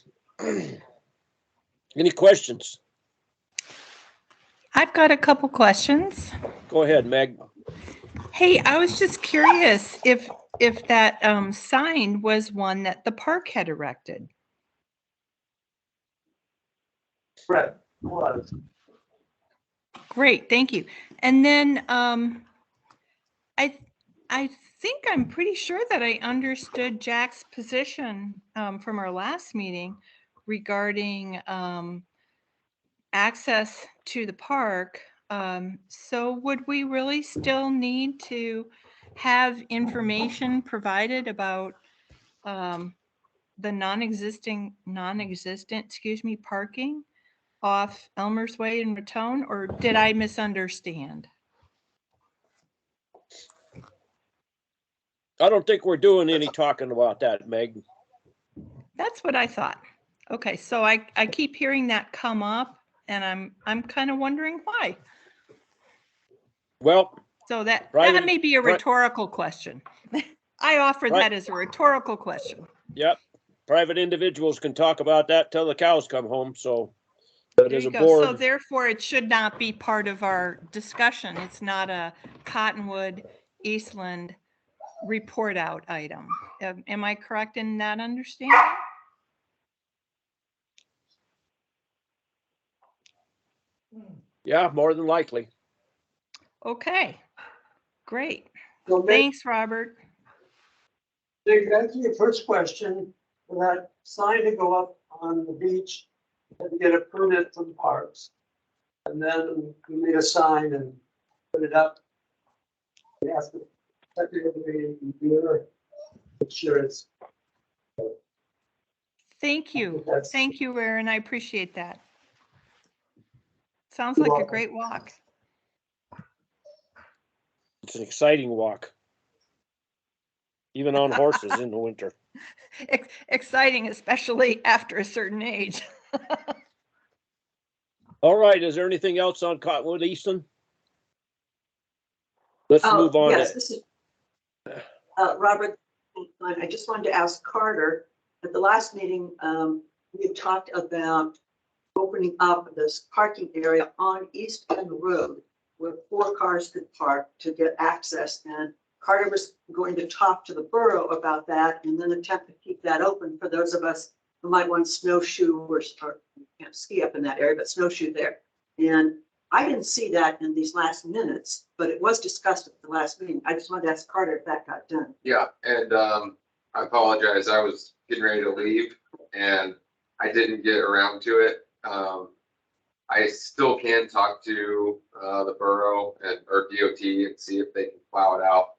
Any questions? I've got a couple questions. Go ahead, Meg. Hey, I was just curious if that sign was one that the park had erected. right. Was. Great, thank you. And then I think I'm pretty sure that I understood Jack's position from our last meeting regarding access to the park. So would we really still need to have information provided about the non-existent, parking off Elmer's Way in Raton, or did I misunderstand? I don't think we're doing any talking about that, Meg. That's what I thought. Okay, so I keep hearing that come up and I'm kind of wondering why. Well, So that private- may be a rhetorical question. I offer Right. that as a rhetorical question. Yep. Private individuals can talk about that till the cows come home, so. But There as you a go. So board, therefore, it should not be part of our discussion. It's not a Cottonwood, Eastland report out item. Am I correct in that understanding? yeah, more than likely. Okay, great. So Meg, Thanks, Robert. to answer your first question, for that sign to go up on the beach, you had to get a permit from parks. And then we made a sign and put it up. We asked the secretary to do insurance. Thank you. That's- Thank you, Aaron. I appreciate that. Sounds You're like a welcome. great walk. It's an exciting walk. Even on horses in the winter. Exciting, especially after a certain age. All right, is there anything else on Cottonwood Easton? Let's Oh, move on yes, to, this is Robert. I just wanted to ask Carter, at the last meeting, we had talked about opening up this parking area on East End Road where 4 cars could park to get access. And Carter was going to talk to the borough about that and then attempt to keep that open for those of us who might want snowshoe or can't ski up in that area, but snowshoe there. And I didn't see that in these last minutes, but it was discussed at the last meeting. I just wanted to ask Carter if that got done. Yeah, and I apologize. I was getting ready to leave and I didn't get around to it. I still can talk to the borough or DOT and see if they can plow it out.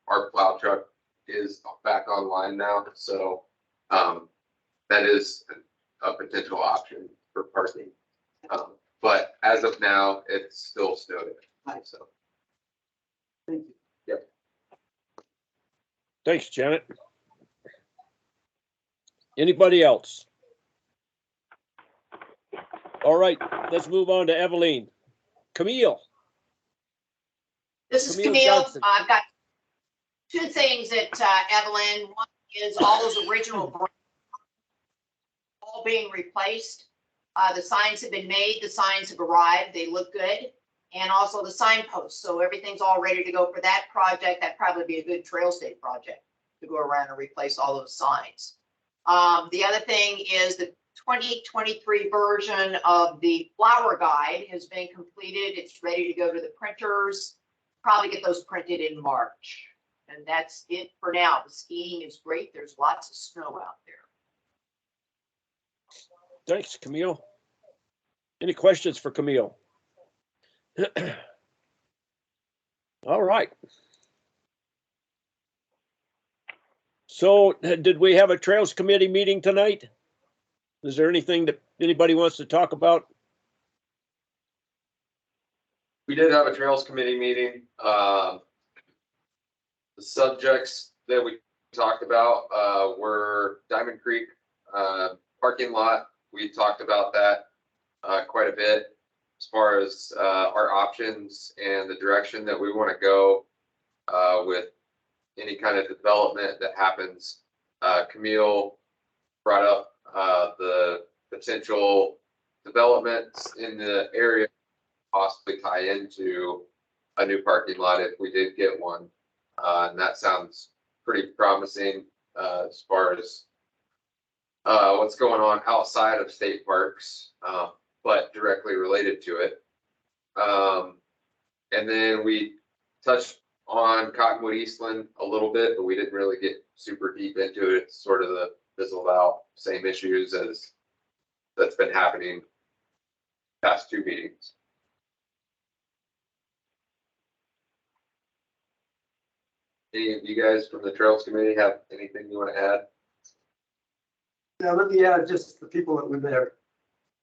Our plow truck is back online now, so that is a potential option for parking. But as of now, it's still snowed. So. Thank you. Yep. thanks, Janet. Anybody else? All right, let's move on to Evelyn. Camille. This is Camille Camille. Johnson. I've got 2 things at Evelyn. One is all those original brands all being replaced. The signs have been made, the signs have arrived, they look good. And also the signposts. So everything's all ready to go for that project. That'd probably be a good trail state project to go around and replace all those signs. The other thing is the 2023 version of the flower guide has been completed. It's ready to go to the printers. Probably get those printed in March. And that's it for now. The skiing is great. There's lots of snow out there. Thanks, Camille. Any questions for Camille? All right. So did we have a Trails Committee meeting tonight? Is there anything that anybody wants to talk about? We did have a Trails Committee meeting. The subjects that we talked about were Diamond Creek parking lot. We talked about that quite a bit as far as our options and the direction that we want to go with any kind of development that happens. Camille brought up the potential developments in the area possibly tie into a new parking lot if we did get one. And that sounds pretty promising as far as what's going on outside of state parks, but directly related to it. And then we touched on Cottonwood Eastland a little bit, but we didn't really get super deep into it. It's sort of the fizzled out same issues as that's been happening past 2 meetings. Any of you guys from the Trails Committee have anything you want to add? Yeah, let me add just the people that were there.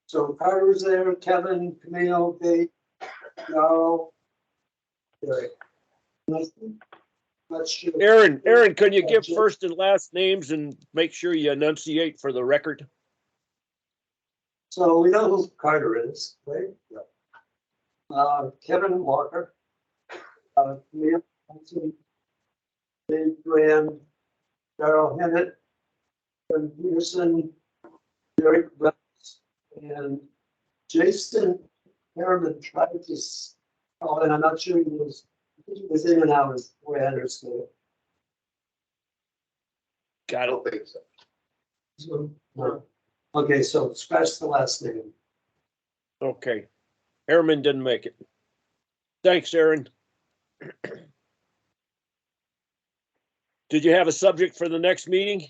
So Carter was there, Kevin, Camille, Dave, Darrell, Eric. Not sure. Aaron, can you give first and last names and make sure you enunciate for the record? So we know who Carter is, right? Yeah. Kevin Walker. Neil Johnson, Dave Graham, Darrell Hennett, Ken Peterson, Derek Brooks, and Jason Harriman tried to, and I'm not sure I think he was in and out of the way I understood it. Got it. I don't think so. So, no. Okay, so scratch the last name. Okay. Harriman didn't make it. Thanks, Aaron. Did you have a subject for the next meeting?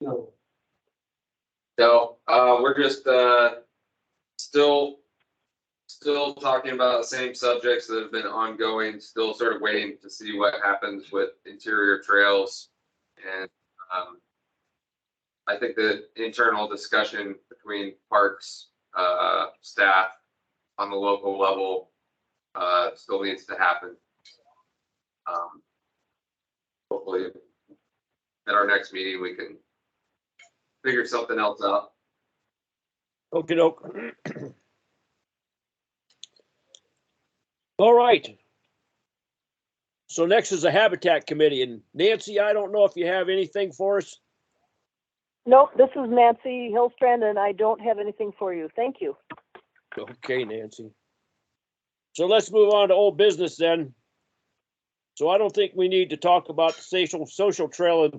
No. No, we're just, still talking about the same subjects that have been ongoing, still sort of waiting to see what happens with interior trails. And, I think the internal discussion between parks, staff on the local level, still needs to happen. Hopefully at our next meeting, we can figure something else out. Okey doke. All right. So next is the Habitat Committee, and Nancy, I don't know if you have anything for us. Nope, this is Nancy Hillstrand, and I don't have anything for you. Thank you. Okay, Nancy. So let's move on to old business then. So I don't think we need to talk about the social trail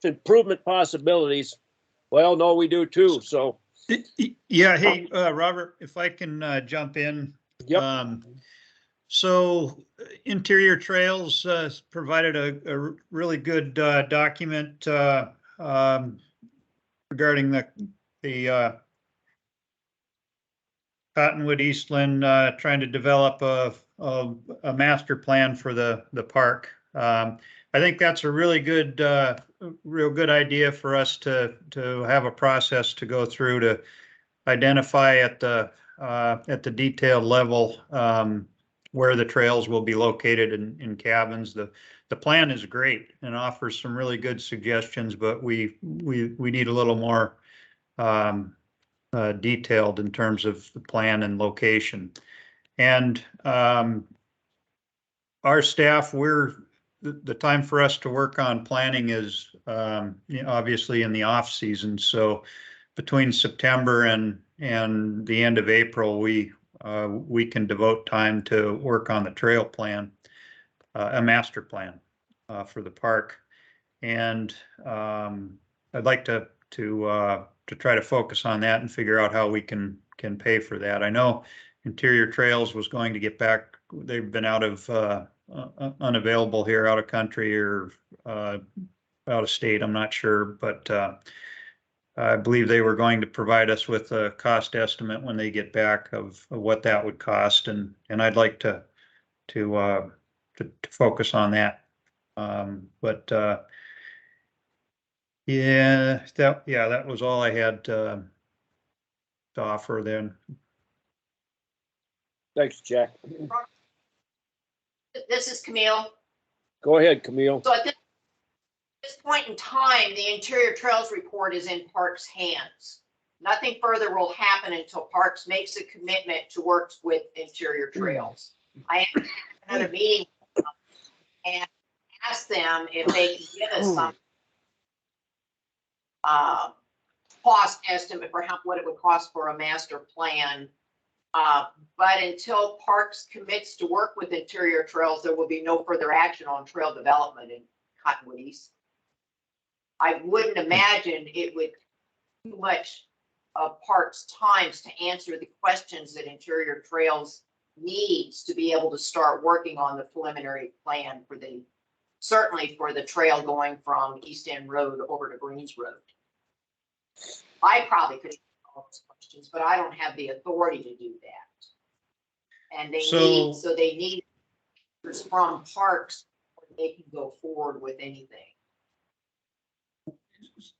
improvement possibilities. Well, no, we do too, so. Yeah, hey, Robert, if I can jump in. Yep. So Interior Trails provided a really good document regarding the Cottonwood Eastland trying to develop a master plan for the park. I think that's a really good, real good idea for us to have a process to go through to identify at the detailed level where the trails will be located in cabins. The plan is great and offers some really good suggestions, but we need a little more detailed in terms of the plan and location. And our staff, the time for us to work on planning is obviously in the off season. So between September and the end of April, we can devote time to work on the trail plan, a master plan for the park. And I'd like to try to focus on that and figure out how we can pay for that. I know Interior Trails was going to get back. They've been out of unavailable here, out of country or out of state. I'm not sure, but I believe they were going to provide us with a cost estimate when they get back of what that would cost, and I'd like to focus on that. Yeah, that was all I had to offer then. Thanks, Jack. This is Camille. Go ahead, Camille. So at this point in time, the Interior Trails report is in Parks' hands. Nothing further will happen until Parks makes a commitment to work with Interior Trails. I am having another meeting and ask them if they can give us some cost estimate for what it would cost for a master plan. But until Parks commits to work with Interior Trails, there will be no further action on trail development in Cottonwood East. I wouldn't imagine it would too much of Parks' times to answer the questions that Interior Trails needs to be able to start working on the preliminary plan for certainly for the trail going from East End Road over to Greens Road. I probably could answer all those questions, but I don't have the authority to do that. And they need answers from Parks before they can go forward with anything.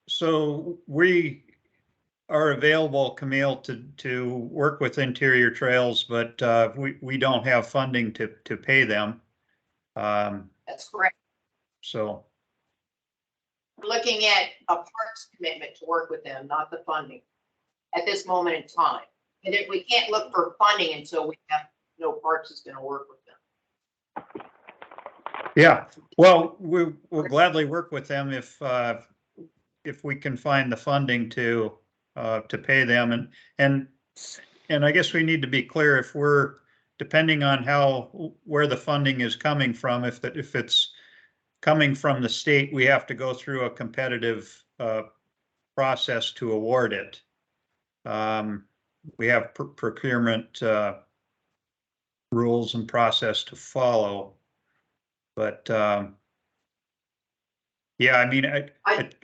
So we are available, Camille, to work with Interior Trails, but we don't have funding to pay them. That's correct. So, We're looking at a parks commitment to work with them, not the funding at this moment in time. And if we can't look for funding until we have no parks is going to work with them. yeah, well, we'll gladly work with them if we can find the funding to pay them, and I guess we need to be clear if we're depending on where the funding is coming from. If it's coming from the state, we have to go through a competitive process to award it. We have procurement rules and process to follow, but yeah, I mean, grant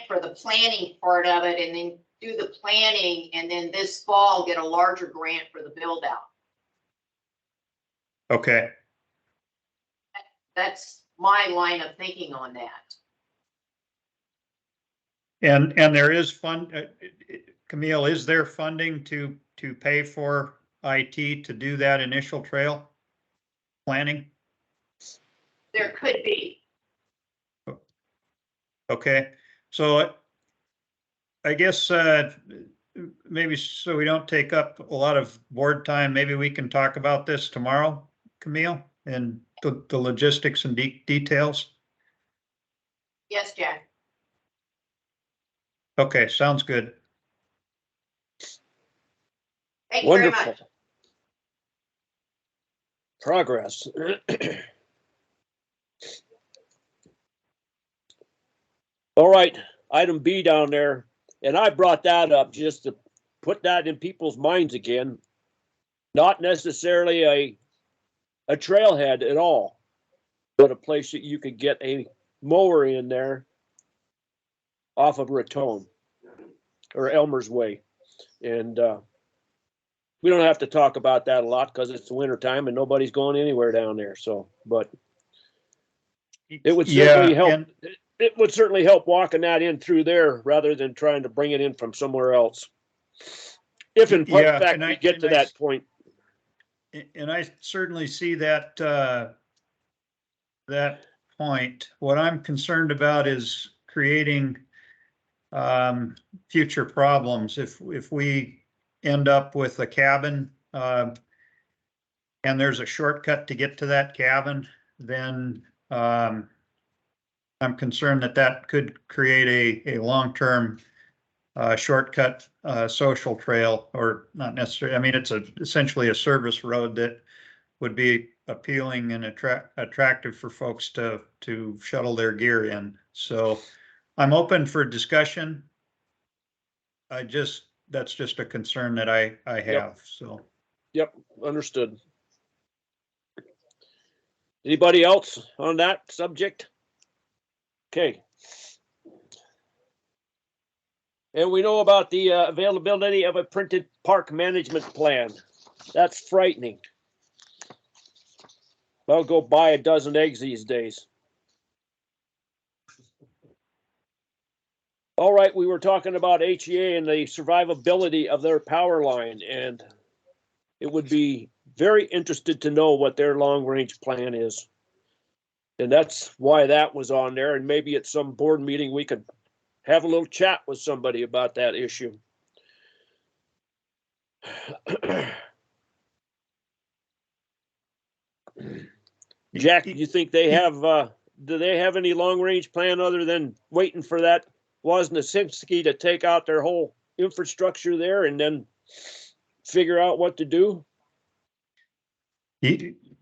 for the planning part of it, and then do the planning, and then this fall get a larger grant for the build out. Okay. That's my line of thinking on that. And there is Camille, is there funding to pay for IT to do that initial trail planning? There could be. Okay, so I guess maybe so we don't take up a lot of board time, maybe we can talk about this tomorrow, Camille, and the logistics and details. Yes, Jack. Okay, sounds good. Thank you Wonderful. very much. Progress. All right, item B down there, and I brought that up just to put that in people's minds again. Not necessarily a trailhead at all, but a place that you could get a mower in there off of Raton or Elmer's Way. And we don't have to talk about that a lot because it's the winter time and nobody's going anywhere down there. So, but it would certainly help. It would certainly help walking that in through there rather than trying to bring it in from somewhere else. If in fact we get to that point. And I certainly see that that point. What I'm concerned about is creating future problems. If we end up with a cabin and there's a shortcut to get to that cabin, then I'm concerned that could create a long-term shortcut social trail, or not necessarily. I mean, it's essentially a service road that would be appealing and attractive for folks to shuttle their gear in. So I'm open for discussion. That's just a concern that I have. Yep. So. Yep, understood. Anybody else on that subject? Okay. And we know about the availability of a printed park management plan. That's frightening. I'll go buy a dozen eggs these days. All right, we were talking about HEA and the survivability of their power line, and it would be very interested to know what their long-range plan is. And that's why that was on there, and maybe at some board meeting we could have a little chat with somebody about that issue. Jack, do you think they have, do they have any long-range plan other than waiting for that Wozniacki to take out their whole infrastructure there and then figure out what to do?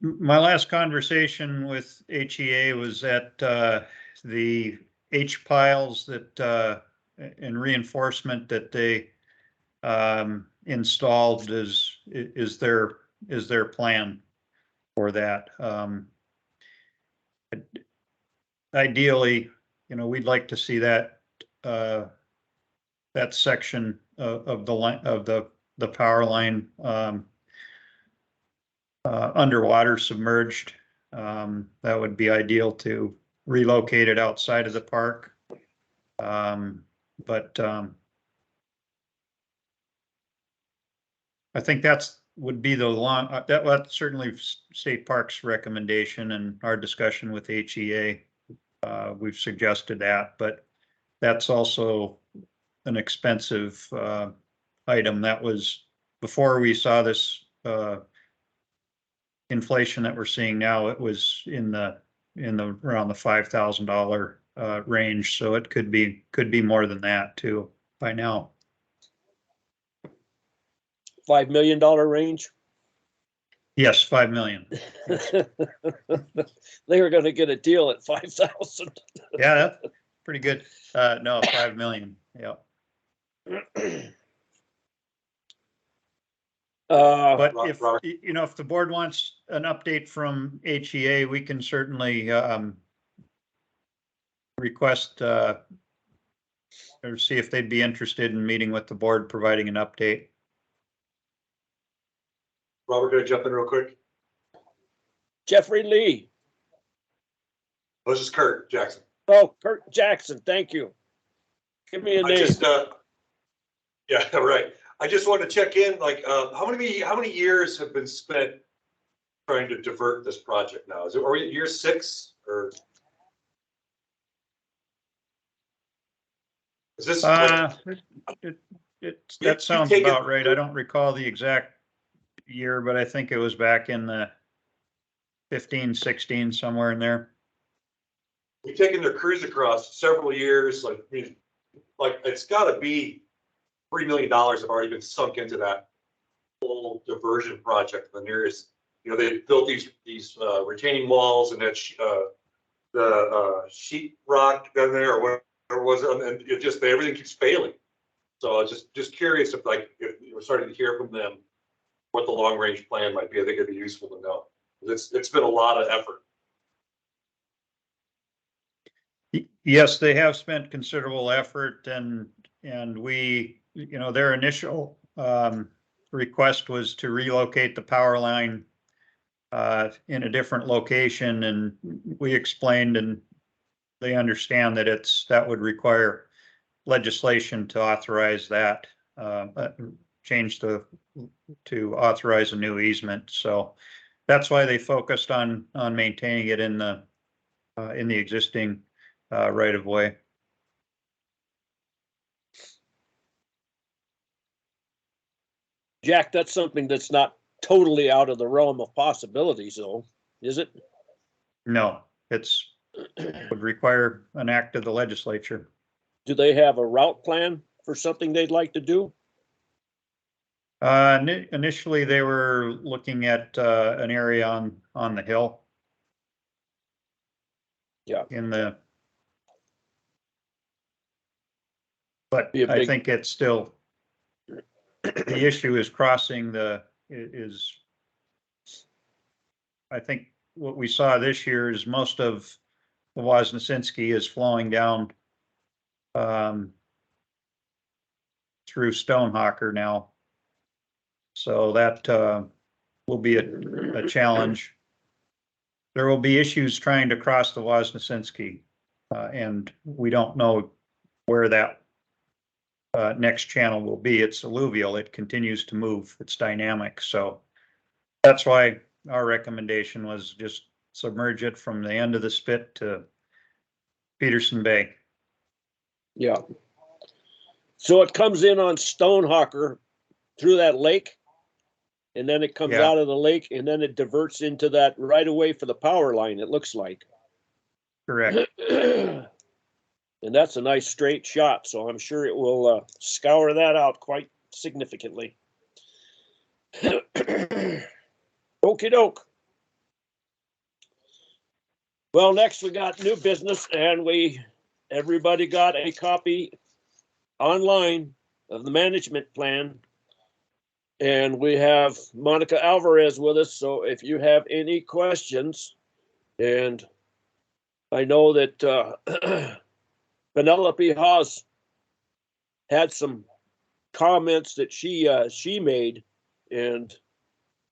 My last conversation with HEA was that the H piles that and reinforcement that they installed is their plan for that. Ideally, we'd like to see that that section of the line of the power line underwater, submerged. That would be ideal to relocate it outside of the park. But I think would be the that's certainly State Parks recommendation and our discussion with HEA. We've suggested that, but that's also an expensive item. That was before we saw this inflation that we're seeing now. It was in the around the $5,000 range, so it could be more than that too by now. $5 million range. Yes, 5 million. They were going to get a deal at 5,000. Yeah, that's pretty good. No, 5 million. Yeah. But if if the board wants an update from HEA, we can certainly request or see if they'd be interested in meeting with the board, providing an update. Robert, can I jump in real quick? Jeffrey Lee. This is Kurt Jackson. Oh, Kurt Jackson. Thank you. Give me a name. Yeah, right. I just want to check in, like, how many years have been spent trying to divert this project now? Are we at year 6 or? Is this? That sounds about right. I don't recall the exact year, but I think it was back in the 15, 16, somewhere in there. We've taken their crews across several years, like it's got to be $3 million have already been sunk into that whole diversion project. The nearest, they built these retaining walls and that the sheet rock down there or whatever it was, and it just everything keeps failing. So I was just curious if we're starting to hear from them what the long range plan might be. I think it'd be useful to know. It's been a lot of effort. Yes, they have spent considerable effort, and we, their initial request was to relocate the power line in a different location, and we explained, and they understand that that would require legislation to authorize that change to authorize a new easement. So that's why they focused on maintaining it in the existing right of way. Jack, that's something that's not totally out of the realm of possibilities, though, is it? No, would require an act of the legislature. Do they have a route plan for something they'd like to do? Initially, they were looking at an area on the hill. Yeah. But I think it's still, the issue is crossing I think what we saw this year is most of the Wozniacki is flowing down through Stonehawker now. So that will be a challenge. There will be issues trying to cross the Wozniacki, and we don't know where that next channel will be. It's alluvial. It continues to move. It's dynamic. So that's why our recommendation was just submerge it from the end of the spit to Peterson Bay. Yeah. So it comes in on Stonehawker through that lake, and then it comes out of the lake, and then it diverts into that right away for the power line, it looks like. Correct. And that's a nice straight shot, so I'm sure it will scour that out quite significantly. Okie doke. Well, next we got new business, and everybody got a copy online of the management plan. And we have Monica Alvarez with us, so if you have any questions, and I know that Penelope Haas had some comments that she made, and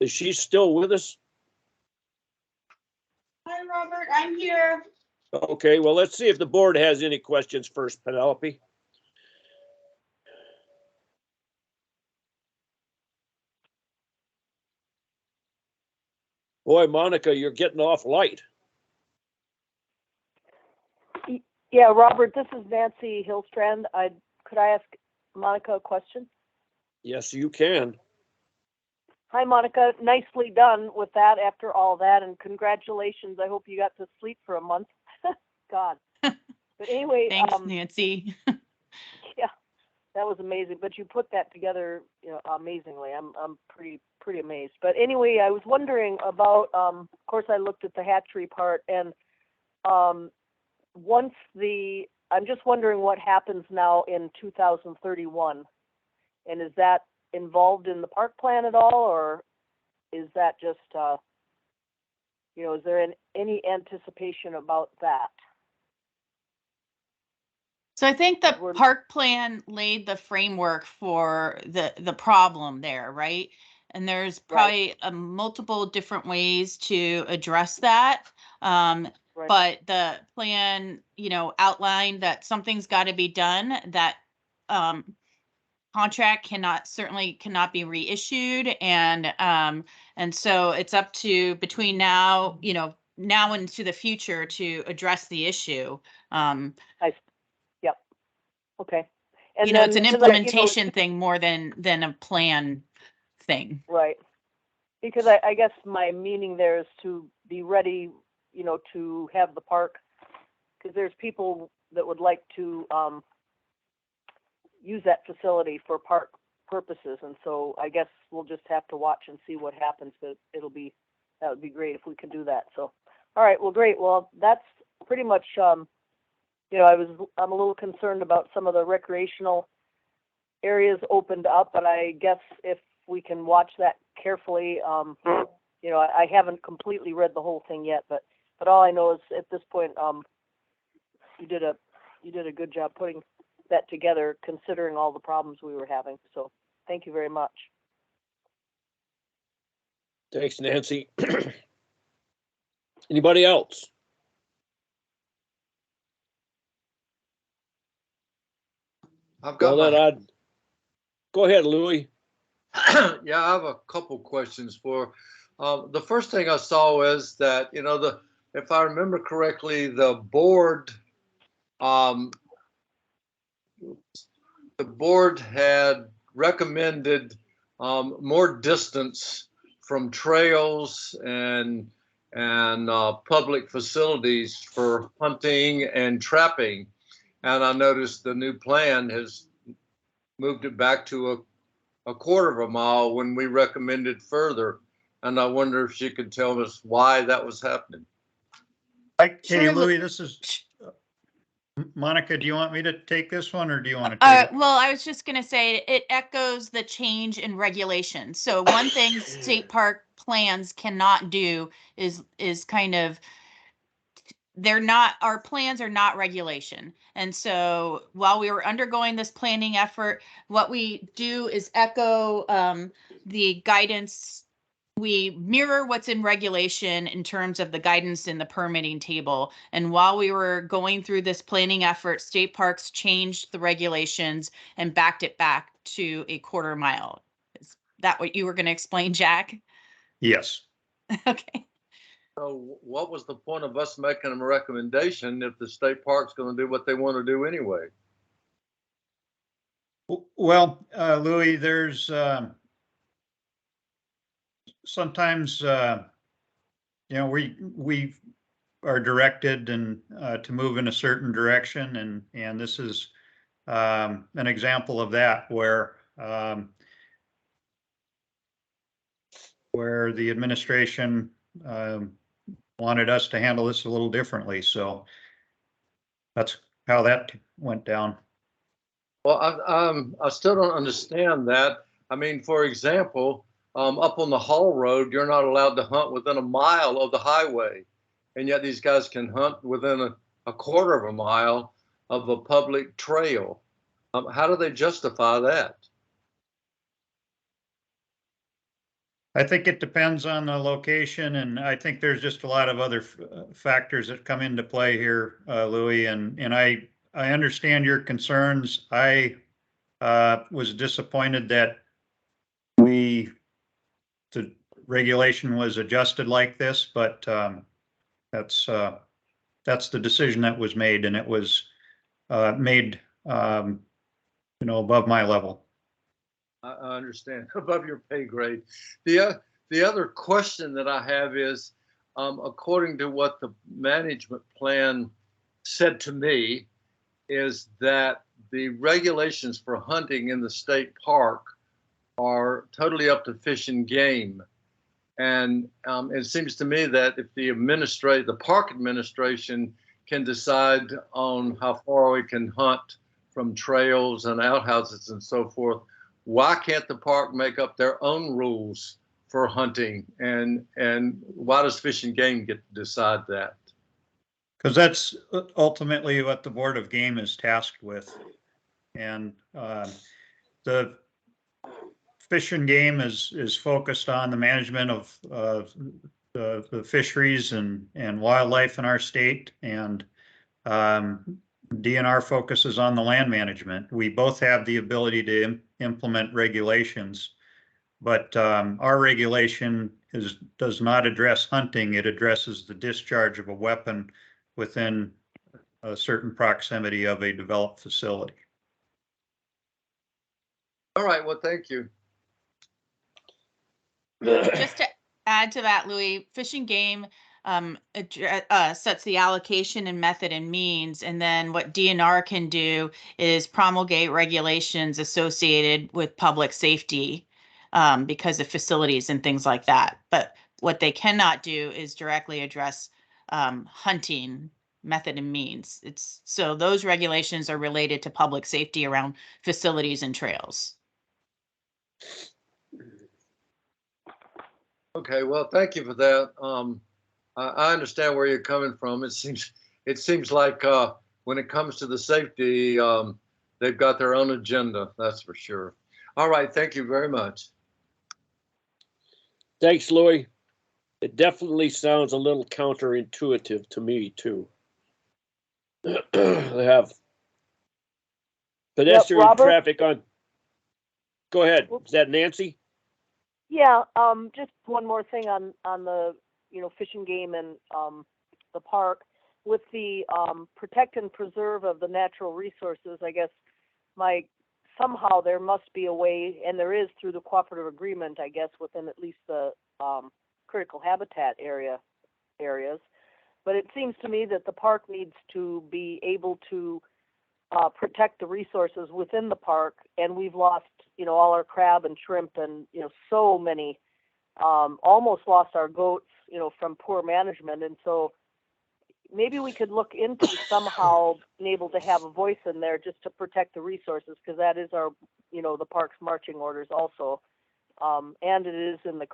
is she still with us? Hi, Robert, I'm here. Okay, well, let's see if the board has any questions first, Penelope. Boy, Monica, you're getting off light. Yeah, Robert, this is Nancy Hillstrand. Could I ask Monica a question? Yes, you can. Hi, Monica. Nicely done with that after all that, and congratulations. I hope you got to sleep for a month. God. But anyway, Thanks, Nancy. yeah, that was amazing. But you put that together, amazingly. I'm pretty amazed. But anyway, I was wondering about. Of course, I looked at the hatchery part, and I'm just wondering what happens now in 2031, and is that involved in the park plan at all, or is that just, is there any anticipation about that? So I think the park plan laid the framework for the problem there, right? And there's probably multiple different ways to address that. But the plan, outlined that something's got to be done, that contract cannot be reissued. And so it's up to between now into the future to address the issue. Yep. Okay. And it's an implementation thing more than a plan thing. Right. Because I guess my meaning there is to be ready, to have the park, because there's people that would like to use that facility for park purposes. And so I guess we'll just have to watch and see what happens, but that would be great if we can do that. So, all right, well, great. Well, that's pretty much, I'm a little concerned about some of the recreational areas opened up, but I guess if we can watch that carefully, I haven't completely read the whole thing yet, but all I know is at this point, you did a good job putting that together, considering all the problems we were having. So thank you very much. Thanks, Nancy. Anybody else? Go ahead, Louis. Yeah, I have a couple questions for. The first thing I saw is that, if I remember correctly, the board had recommended more distance from trails and public facilities for hunting and trapping. And I noticed the new plan has moved it back to a quarter of a mile when we recommended further. And I wonder if she could tell us why that was happening. Hey, Louis, this is Monica. Do you want me to take this one, or do you want to take it? Well, I was just going to say it echoes the change in regulation. So one thing state park plans cannot do is kind of, our plans are not regulation. And so while we were undergoing this planning effort, what we do is echo the guidance. We mirror what's in regulation in terms of the guidance in the permitting table. And while we were going through this planning effort, state parks changed the regulations and backed it back to a quarter mile. Is that what you were going to explain, Jack? Yes. Okay. So what was the point of us making a recommendation if the state park's going to do what they want to do anyway? Well, Louis, there's sometimes, we are directed and to move in a certain direction, and this is an example of that, where the administration wanted us to handle this a little differently. So that's how that went down. Well, I still don't understand that. I mean, for example, up on the Hall Road, you're not allowed to hunt within a mile of the highway. And yet these guys can hunt within a quarter of a mile of a public trail. How do they justify that? I think it depends on the location, and I think there's just a lot of other factors that come into play here, Louis, and I understand your concerns. I was disappointed that regulation was adjusted like this, but that's the decision that was made, and it was made above my level. I understand, above your pay grade. The other question that I have is, according to what the management plan said to me, is that the regulations for hunting in the state park are totally up to Fish and Game. And it seems to me that if the park administration can decide on how far we can hunt from trails and outhouses and so forth, why can't the park make up their own rules for hunting? And why does Fish and Game get to decide that? Because that's ultimately what the Board of Game is tasked with. And the Fish and Game is focused on the management of the fisheries and wildlife in our state, and DNR focuses on the land management. We both have the ability to implement regulations, but our regulation does not address hunting. It addresses the discharge of a weapon within a certain proximity of a developed facility. All right, well, thank you. Just to add to that, Louis, Fish and Game sets the allocation and method and means, and then what DNR can do is promulgate regulations associated with public safety because of facilities and things like that. But what they cannot do is directly address hunting method and means. So those regulations are related to public safety around facilities and trails. Okay, well, thank you for that. I understand where you're coming from. It seems like when it comes to the safety, they've got their own agenda, that's for sure. All right, thank you very much. Thanks, Louis. It definitely sounds a little counterintuitive to me, too. They have pedestrian traffic on. Go ahead. Is that Nancy? Yeah, just one more thing on the, Fish and Game and the park. With the protect and preserve of the natural resources, I guess somehow there must be a way, and there is through the cooperative agreement, I guess, within at least the critical habitat areas. But it seems to me that the park needs to be able to protect the resources within the park, and we've lost, all our crab and shrimp and, so many, almost lost our goats, from poor management. And so maybe we could look into somehow being able to have a voice in there just to protect the resources, because that is our, the park's marching orders also. And it is in the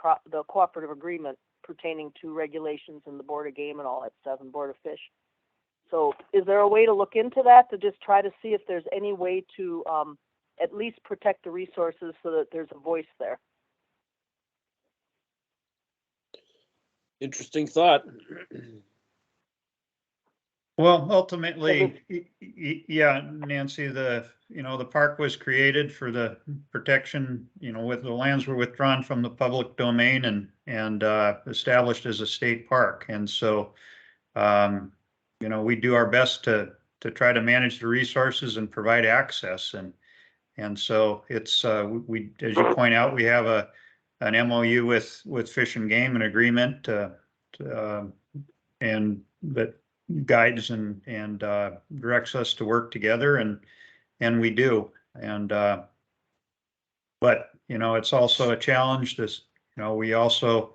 cooperative agreement pertaining to regulations and the Board of Game and all that stuff and Board of Fish. So is there a way to look into that, to just try to see if there's any way to at least protect the resources so that there's a voice there? Interesting thought. Well, ultimately, yeah, Nancy, the park was created for the protection, with the lands were withdrawn from the public domain and established as a state park. And so, we do our best to try to manage the resources and provide access. And so it's, we, as you point out, we have an MOU with Fish and Game, an agreement, and that guides and directs us to work together, and we do. And but it's also a challenge. We also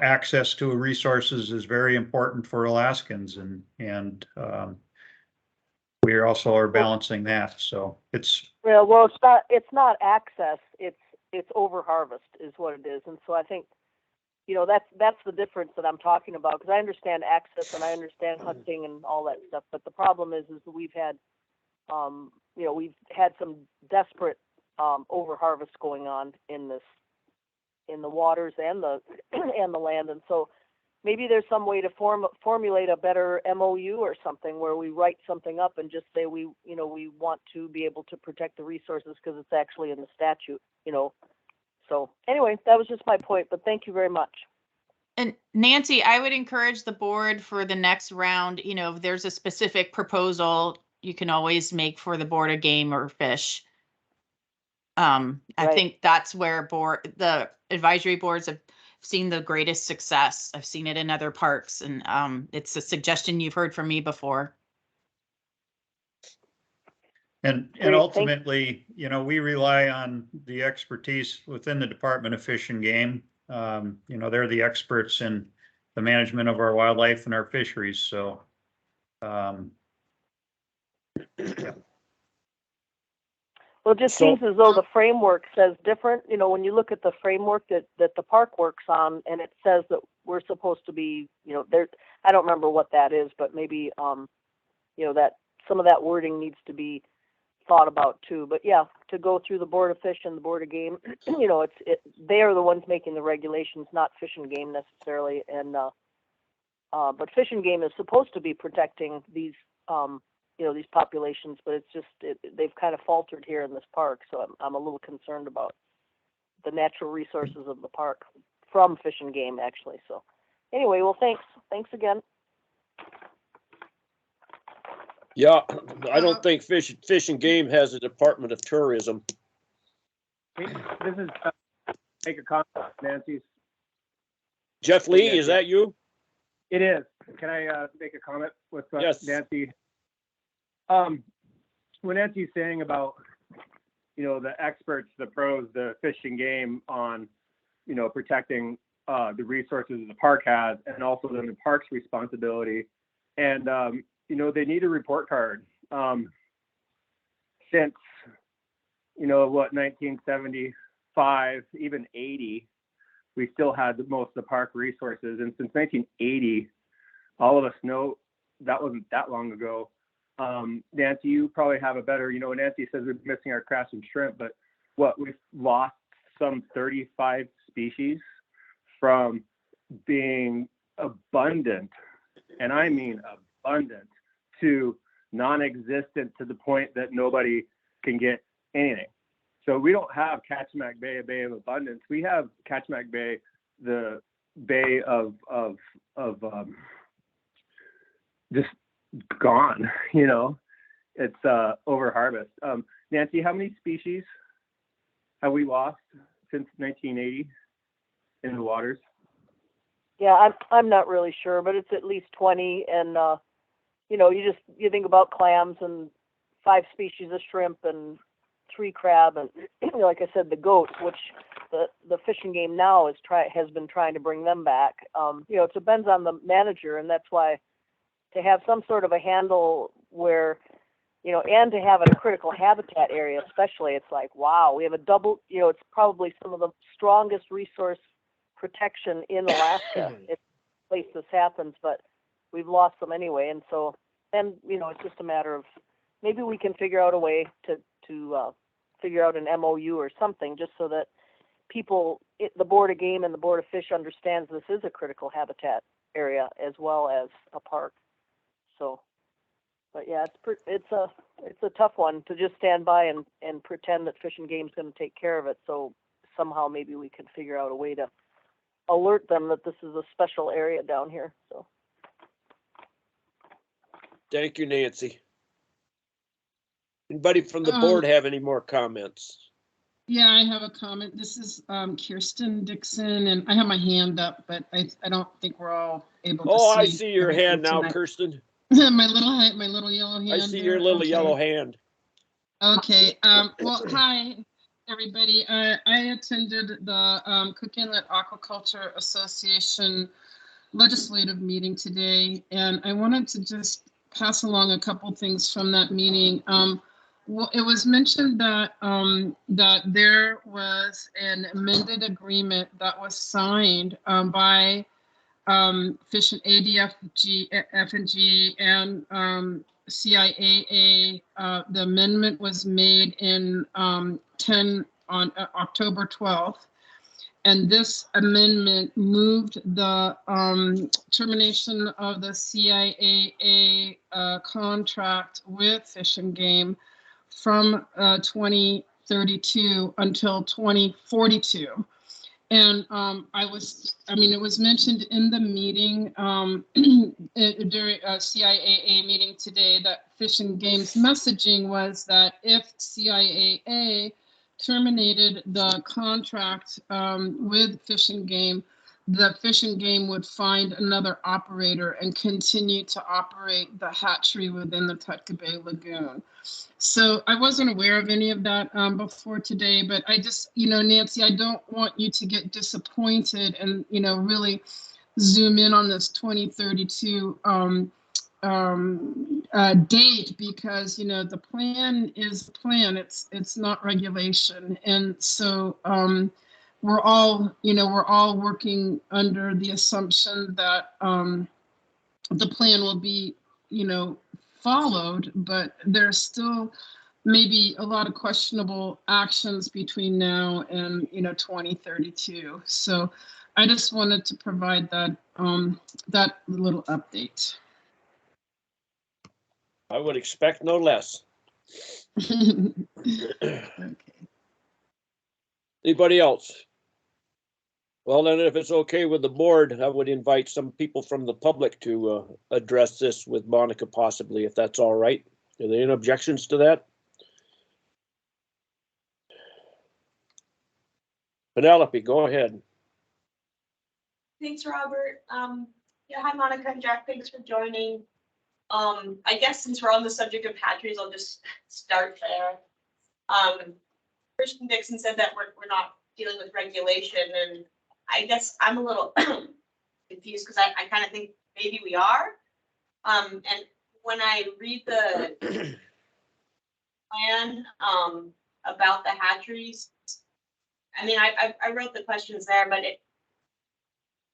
access to resources is very important for Alaskans, and we also are balancing that. So it's it's not access, it's over harvest is what it is. And so I think that's the difference that I'm talking about, because I understand access and I understand hunting and all that stuff, but the problem is that we've had some desperate over harvest going on in the waters and the and the land. And so maybe there's some way to formulate a better MOU or something where we write something up and just say we want to be able to protect the resources because it's actually in the statute, So anyway, that was just my point, but thank you very much. And Nancy, I would encourage the board for the next round, you know, if there's a specific proposal, you can always make for the Board of Game or Fish. I Right. think that's where the advisory boards have seen the greatest success. I've seen it in other parks, and it's a suggestion you've heard from me before. And Great, ultimately, you know, we rely on the expertise within the Department of Fish and Game. You know, they're the experts in the management of our wildlife and our fisheries, so. Yeah. Well, it just So- seems as though the framework says different. You know, when you look at the framework that the park works on, and it says that we're supposed to be, you know, there. I don't remember what that is, but maybe, you know, that some of that wording needs to be thought about too. But yeah, to go through the Board of Fish and the Board of Game, you know, they are the ones making the regulations, not Fish and Game necessarily. And but Fish and Game is supposed to be protecting these, you know, these populations, but it's just they've kind of faltered here in this park. So I'm a little concerned about the natural resources of the park from Fish and Game, actually. So anyway, well, thanks again. Yeah, I don't think Fish and Game has a Department of Tourism. This is, make a comment, Nancy. Jeff Lee, is that you? It is. Can I make a comment with Yes. Nancy? When Nancy's saying about, you know, the experts, the pros, the Fish and Game on, you know, protecting the resources the park has, and also then the park's responsibility. And, you know, they need a report card. Since, you know, what, 1975, even 80, we still had most of the park resources. And since 1980, all of us know that wasn't that long ago. Nancy, you probably have a better, you know, Nancy says we're missing our crabs and shrimp, but what, we've lost some 35 species from being abundant, and I mean abundant, to non-existent to the point that nobody can get anything. So we don't have Kachemak Bay, a bay of abundance. We have Kachemak Bay, the bay of just gone, you know, it's over harvest. Nancy, how many species have we lost since 1980 in the waters? Yeah, I'm not really sure, but it's at least 20. And you know, you think about clams and 5 species of shrimp and 3 crab, and like I said, the goats, which the Fish and Game now has been trying to bring them back. You know, it depends on the manager, and that's why to have some sort of a handle where, you know, and to have it a critical habitat area, especially, it's like, wow, we have a double, you know, it's probably some of the strongest resource protection in Alaska. It's a place this happens, but we've lost them anyway. And so then, you know, it's just a matter of maybe we can figure out a way to figure out an MOU or something, just so that people, the Board of Game and the Board of Fish understands this is a critical habitat area as well as a park. So, but yeah, it's a tough one to just stand by and pretend that Fish and Game's going to take care of it. So somehow maybe we can figure out a way to alert them that this is a special area down here. So. Thank you, Nancy. Anybody from the board have any more comments? Yeah, I have a comment. This is Kirsten Dixon, and I have my hand up, but I don't think we're all able to see. Oh, I see your hand now, tonight. Kirsten. my little yellow hand. I see there. your little Okay. yellow hand. Okay. Well, hi, everybody. I attended the Cook Inlet Aquaculture Association legislative meeting today, and I wanted to just pass along a couple things from that meeting. Well, it was mentioned that that there was an amended agreement that was signed by Fish and ADFG, F&G, and CIAA. The amendment was made in on October 12th. And this amendment moved the termination of the CIAA contract with Fish and Game from 20 2032 until 2042. And it was mentioned in the meeting during a CIAA meeting today that Fish and Game's messaging was that if CIAA terminated the contract with Fish and Game, the Fish and Game would find another operator and continue to operate the hatchery within the Tutka Bay Lagoon. So I wasn't aware of any of that before today, but I just, Nancy, I don't want you to get disappointed and, really zoom in on this 2032 date, because, the plan is the plan. It's not regulation. And so we're all working under the assumption that the plan will be, followed, but there's still maybe a lot of questionable actions between now and 2032. So I just wanted to provide that that little update. I would expect no less. Okay. Anybody else? Well, then if it's okay with the board, I would invite some people from the public to address this with Monica possibly, if that's all right. Are there any objections to that? Penelope, go ahead. Thanks, Robert. Yeah, hi, Monica and Jack. Thanks for joining. I guess since we're on the subject of hatcheries, I'll just start there. Christian Dixon said that we're not dealing with regulation, and I guess I'm a little confused because I kind of think maybe we are. And when I read the plan about the hatcheries, I mean, I wrote the questions there, but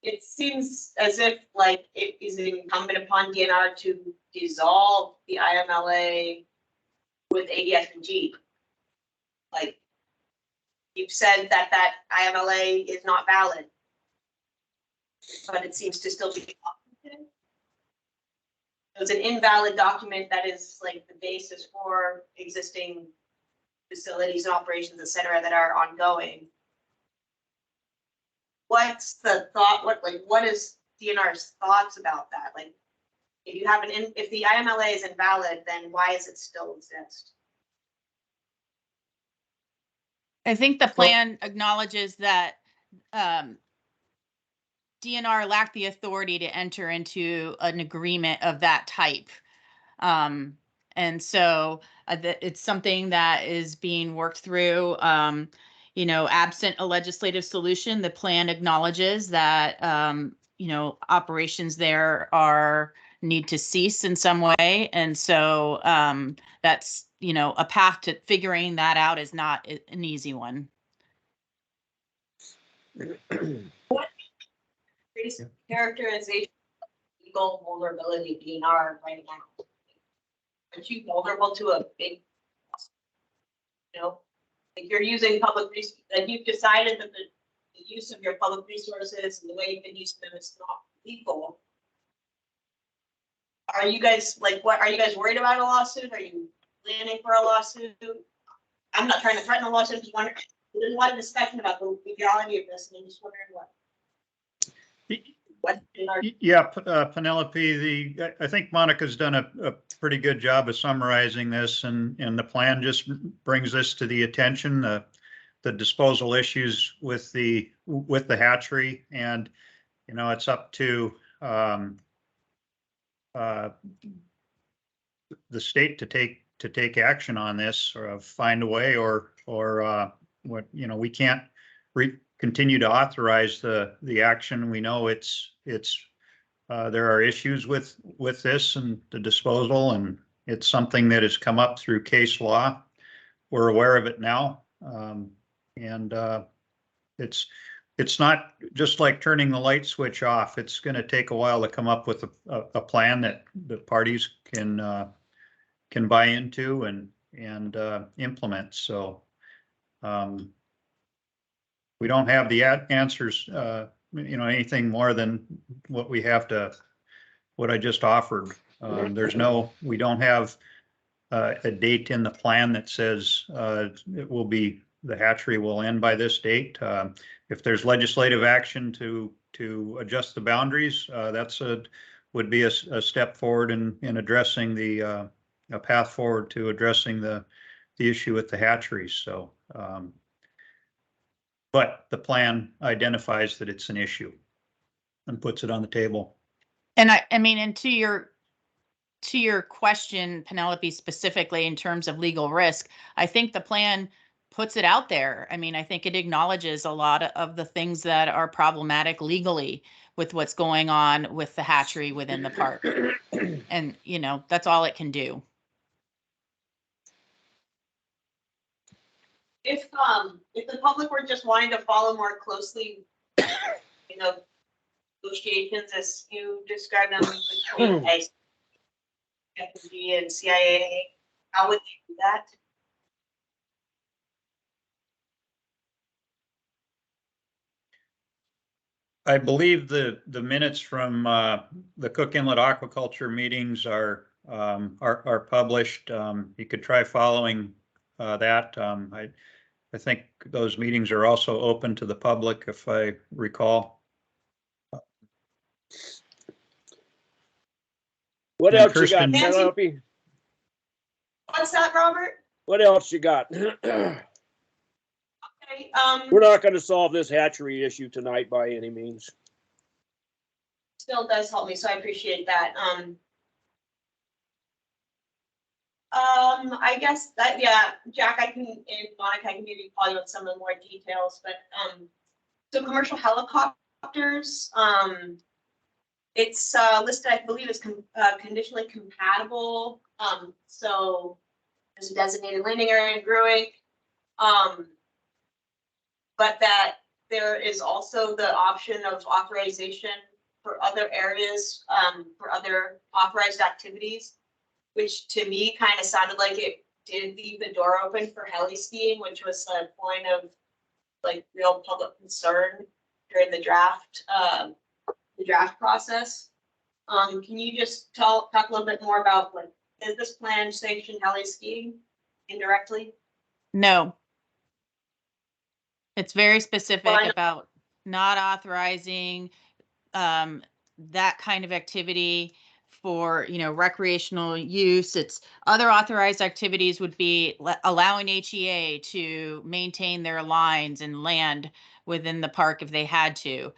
it seems as if like it is incumbent upon DNR to dissolve the IMLA with ADS&G. Like you've said that IMLA is not valid, but it seems to still be documented. It's an invalid document that is like the basis for existing facilities and operations, et cetera, that are ongoing. What's the thought? What is DNR's thoughts about that? Like, if you have if the IMLA is invalid, then why does it still exist? I think the plan acknowledges that DNR lacked the authority to enter into an agreement of that type. And so it's something that is being worked through. Absent a legislative solution, the plan acknowledges that, operations there need to cease in some way. And so that's, a path to figuring that out is not an easy one. What is characterization of legal vulnerability DNR right now? Aren't you vulnerable to a big, like you're using public resources, and you've decided that the use of your public resources and the way you've been using them is not legal. Are you guys are you guys worried about a lawsuit? Are you planning for a lawsuit? I'm not trying to threaten a lawsuit. Just wondering. There's a lot of discussion about the legality of this, and I'm just wondering Penelope, I think Monica's done a pretty good job of summarizing this, and the plan just brings this to the attention, the disposal issues with the hatchery, and it's up to the state to take action on this, or find a way, or we can't continue to authorize the action. We know there are issues with this and the disposal, and it's something that has come up through case law. We're aware of it now, and it's not just like turning the light switch off. It's going to take a while to come up with a plan that the parties can buy into and implement. So we don't have the answers, anything more than what I just offered. We don't have a date in the plan that says it will be, the hatchery will end by this date. If there's legislative action to adjust the boundaries, would be a step forward in addressing a path forward to addressing the issue with the hatcheries. So, but the plan identifies that it's an issue and puts it on the table. And I mean, and to your question, Penelope, specifically in terms of legal risk, I think the plan puts it out there. I mean, I think it acknowledges a lot of the things that are problematic legally with what's going on with the hatchery within the park. And, you know, that's all it can do. If the public were just wanting to follow more closely, you know, negotiations as you described them between FG and CIA, how would they do that? I believe the minutes from the Cook Inlet Aquaculture meetings are published. You could try following that. I think those meetings are also open to the public, if I recall. What And else Kirsten, you got, Penelope? What's that, Robert? What else you got? Okay, We're not going to solve this hatchery issue tonight by any means. still does help me, so I appreciate that. I guess that, yeah, Jack, I can, and Monica, I can maybe call you with some of the more details, but, so commercial helicopters, it's, listed, I believe is conditionally compatible. So there's a designated landing area in Gruig. But that there is also the option of authorization for other areas, for other authorized activities, which to me kind of sounded like it did leave the door open for heli skiing, which was a point of like real public concern during the draft process. Can you just talk a little bit more about, like, is this plan sanction heli skiing indirectly? No. It's very specific about not authorizing that kind of activity for, you know, recreational use. It's other authorized activities would be allowing HEA to maintain their lines and land within the park if they had to.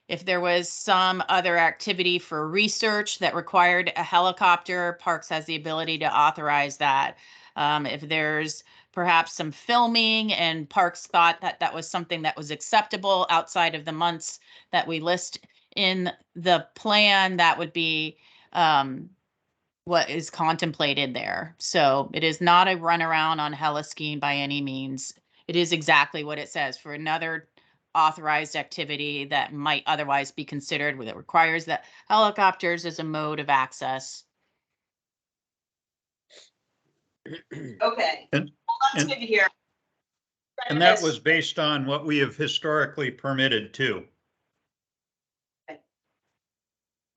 If there was some other activity for research that required a helicopter, Parks has the ability to authorize that. If there's perhaps some filming and Parks thought that that was something that was acceptable outside of the months that we list in the plan, that would be what is contemplated there. So it is not a runaround on heli skiing by any means. It is exactly what it says for another authorized activity that might otherwise be considered, that requires that helicopters as a mode of access. Okay, And, well, that's good to hear. and that was based on what we have historically permitted too.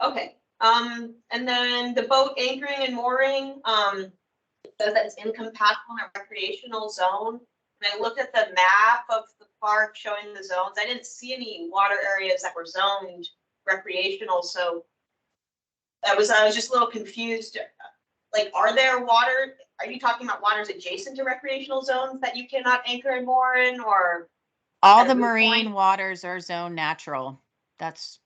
Okay, and then the boat anchoring and mooring, says that it's incompatible in a recreational zone. And I looked at the map of the park showing the zones. I didn't see any water areas that were zoned recreational, so I was just a little confused. Like, are you talking about waters adjacent to recreational zones that you cannot anchor and moor in, or? All the marine waters are zone natural. That's.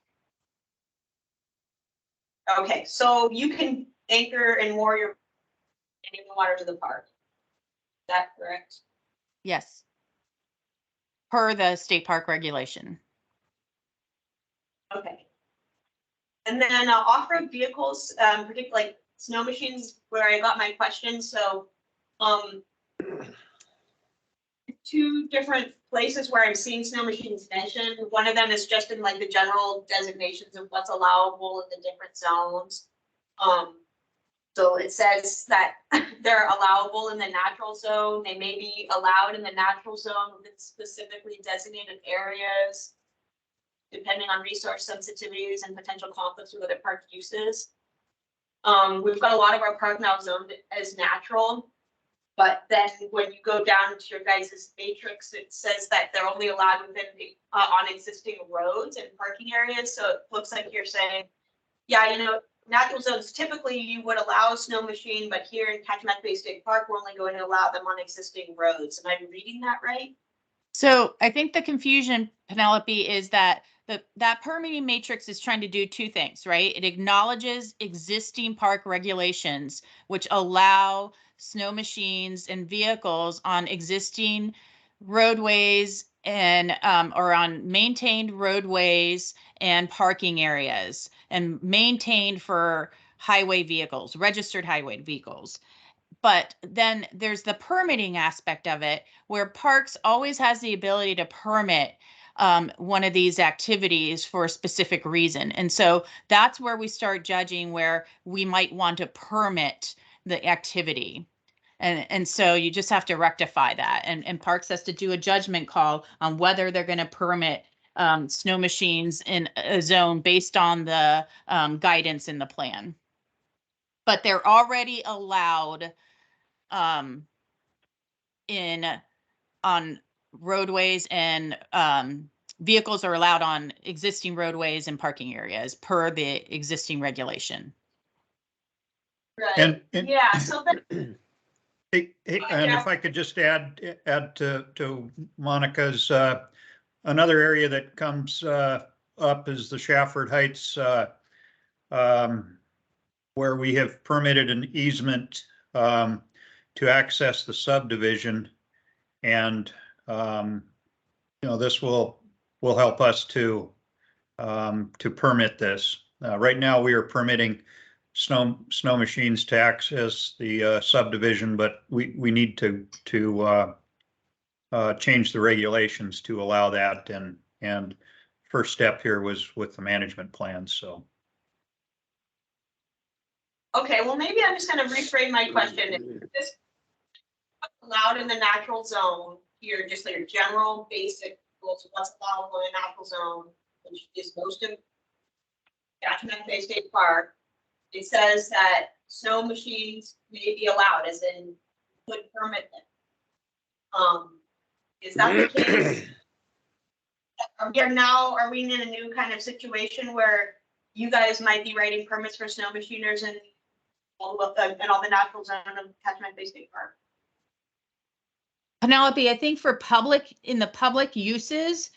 Okay, so you can anchor and moor any of the waters of the park. Is that correct? Yes. Per the state park regulation. Okay. And then off-road vehicles, particularly like snow machines, where I got my question. So two different places where I'm seeing snow machines mentioned. One of them is just in like the general designations of what's allowable in the different zones. So it says that they're allowable in the natural zone. They may be allowed in the natural zone within specifically designated areas, depending on resource sensitivities and potential conflicts with other park uses. We've got a lot of our park now zoned as natural. But then when you go down to your guys' matrix, it says that they're only allowed within the, on existing roads and parking areas. So it looks like you're saying, yeah, you know, natural zones, typically you would allow a snow machine, but here in Kachemak Bay State Park, we're only going to allow them on existing roads. Am I reading that right? So I think the confusion, Penelope, is that that permitting matrix is trying to do two things, right? It acknowledges existing park regulations, which allow snow machines and vehicles on existing roadways and or on maintained roadways and parking areas, and maintained for highway vehicles, registered highway vehicles. But then there's the permitting aspect of it, where parks always has the ability to permit one of these activities for a specific reason. And so that's where we start judging where we might want to permit the activity. And so you just have to rectify that. And parks has to do a judgment call on whether they're going to permit snow machines in a zone based on the guidance in the plan. But they're already allowed in on roadways, and vehicles are allowed on existing roadways and parking areas per the existing regulation. Right. And Yeah. So then, and if I could just add to Monica's, another area that comes up is the Shafford Heights, where we have permitted an easement to access the subdivision, and this will help us to permit this. Right now, we are permitting snow machines to access the subdivision, but we need to change the regulations to allow that. And first step here was with the management plan. So. okay, well, maybe I'm just going to reframe my question. Is this allowed in the natural zone here, just like your general basic rules of what's allowable in a natural zone, which is most of Kachemak Bay State Park. It says that snow machines may be allowed, as in would permit them. Is that the case? Are we in a new kind of situation where you guys might be writing permits for snow machiners and all the natural zone of Kachemak Bay State Park? Penelope, I think for in the public uses,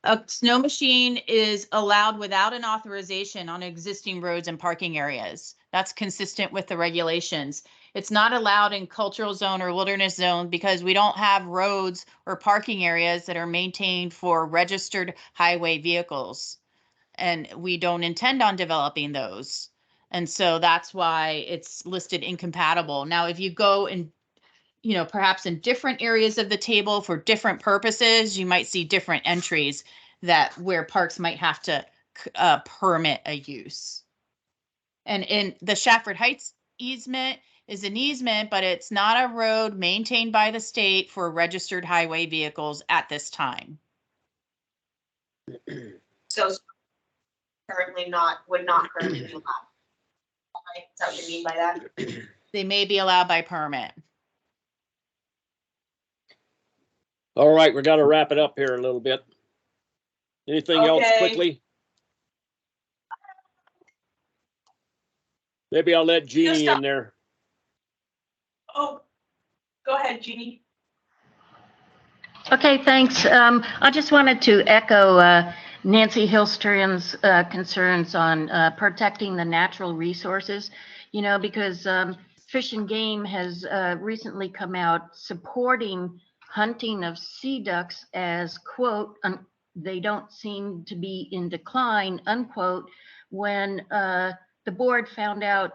a snow machine is allowed without an authorization on existing roads and parking areas. That's consistent with the regulations. It's not allowed in cultural zone or wilderness zone because we don't have roads or parking areas that are maintained for registered highway vehicles. And we don't intend on developing those. And so that's why it's listed incompatible. Now, if you go and perhaps in different areas of the table for different purposes, you might see different entries where parks might have to permit a use. And in the Shafford Heights easement is an easement, but it's not a road maintained by the state for registered highway vehicles at this time. So would not currently be allowed. Right? Is that what you mean by that? They may be allowed by permit. All right, we got to wrap it up here a little bit. Anything else quickly? Maybe I'll let Jeannie in there. Oh, go ahead, Jeannie. Okay, thanks. I just wanted to echo Nancy Hillstran's concerns on protecting the natural resources, because Fish and Game has recently come out supporting hunting of sea ducks as, quote, they don't seem to be in decline, unquote, when the board found out,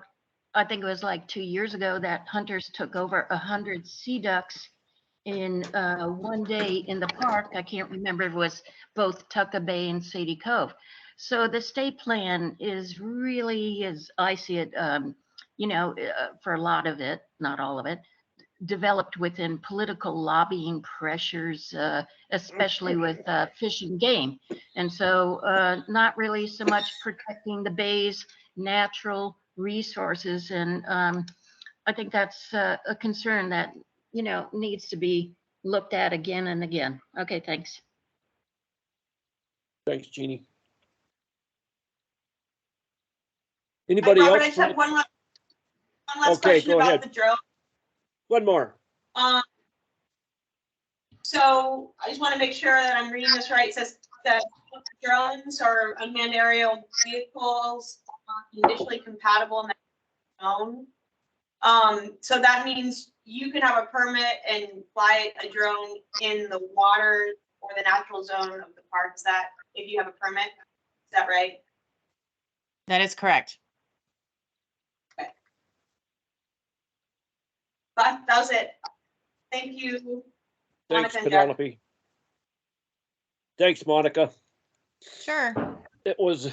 I think it was like 2 years ago, that hunters took over 100 sea ducks in one day in the park. I can't remember if it was both Tucka Bay and Sadie Cove. So the state plan is really, as I see it, for a lot of it, not all of it, developed within political lobbying pressures, especially with Fish and Game. And so not really so much protecting the bay's natural resources. And I think that's a concern that, you know, needs to be looked at again and again. Okay, thanks. Thanks, Jeannie. Anybody Robert, else? I just have one last Okay, question go about ahead. the drone. One more. So I just want to make sure that I'm reading this right. It says that drones or unmanned aerial vehicles are initially compatible in that zone. So that means you can have a permit and fly a drone in the water or the natural zone of the park. Is that if you have a permit? Is that right? That is correct. That was it. Thank you. Thanks, Monica and Jeff. Penelope. Thanks, Monica. Sure. It was,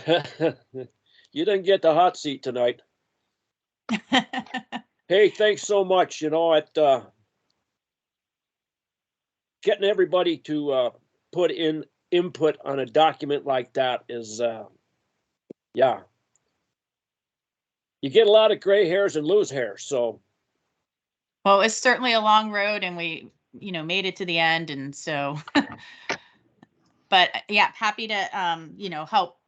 you didn't get the hot seat tonight. Hey, thanks so much. You know, getting everybody to put in input on a document like that is, yeah. You get a lot of gray hairs and lose hair, so. Well, it's certainly a long road and we, you know, made it to the end. And so, but yeah, happy to, you know, help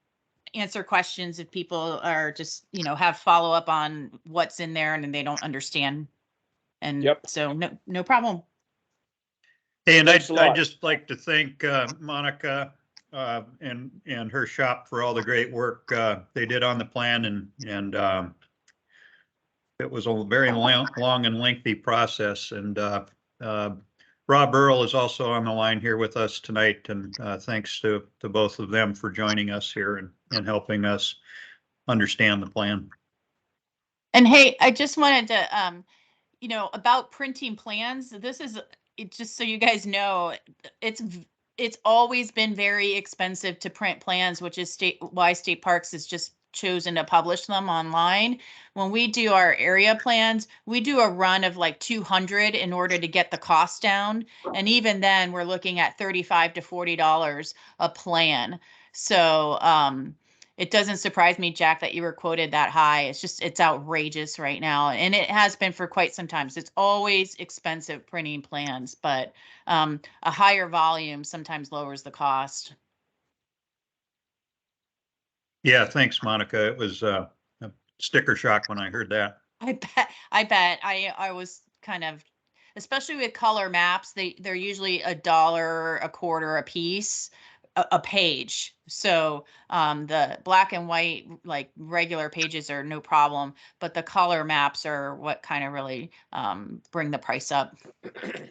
answer questions if people are just, you know, have follow up on what's in there and they don't understand. And so no problem. Hey, and I'd just like to thank Monica and her shop for all the great work they did on the plan, and it was a very long and lengthy process. And Rob Earl is also on the line here with us tonight, and thanks to both of them for joining us here and helping us understand the plan. And hey, I just wanted to, you know, about printing plans. This is just so you guys know, it's always been very expensive to print plans, which is why State Parks has just chosen to publish them online. When we do our area plans, we do a run of like 200 in order to get the cost down. And even then we're looking at $35 to $40 a plan. So, it doesn't surprise me, Jack, that you were quoted that high. It's outrageous right now. And it has been for quite some time. So it's always expensive printing plans, but a higher volume sometimes lowers the cost. Yeah, thanks, Monica. It was a sticker shock when I heard that. I bet. I was kind of, especially with color maps, they're usually $1 a quarter a piece. A page. So the black and white, like regular pages are no problem, but the color maps are what kind of really bring the price up. A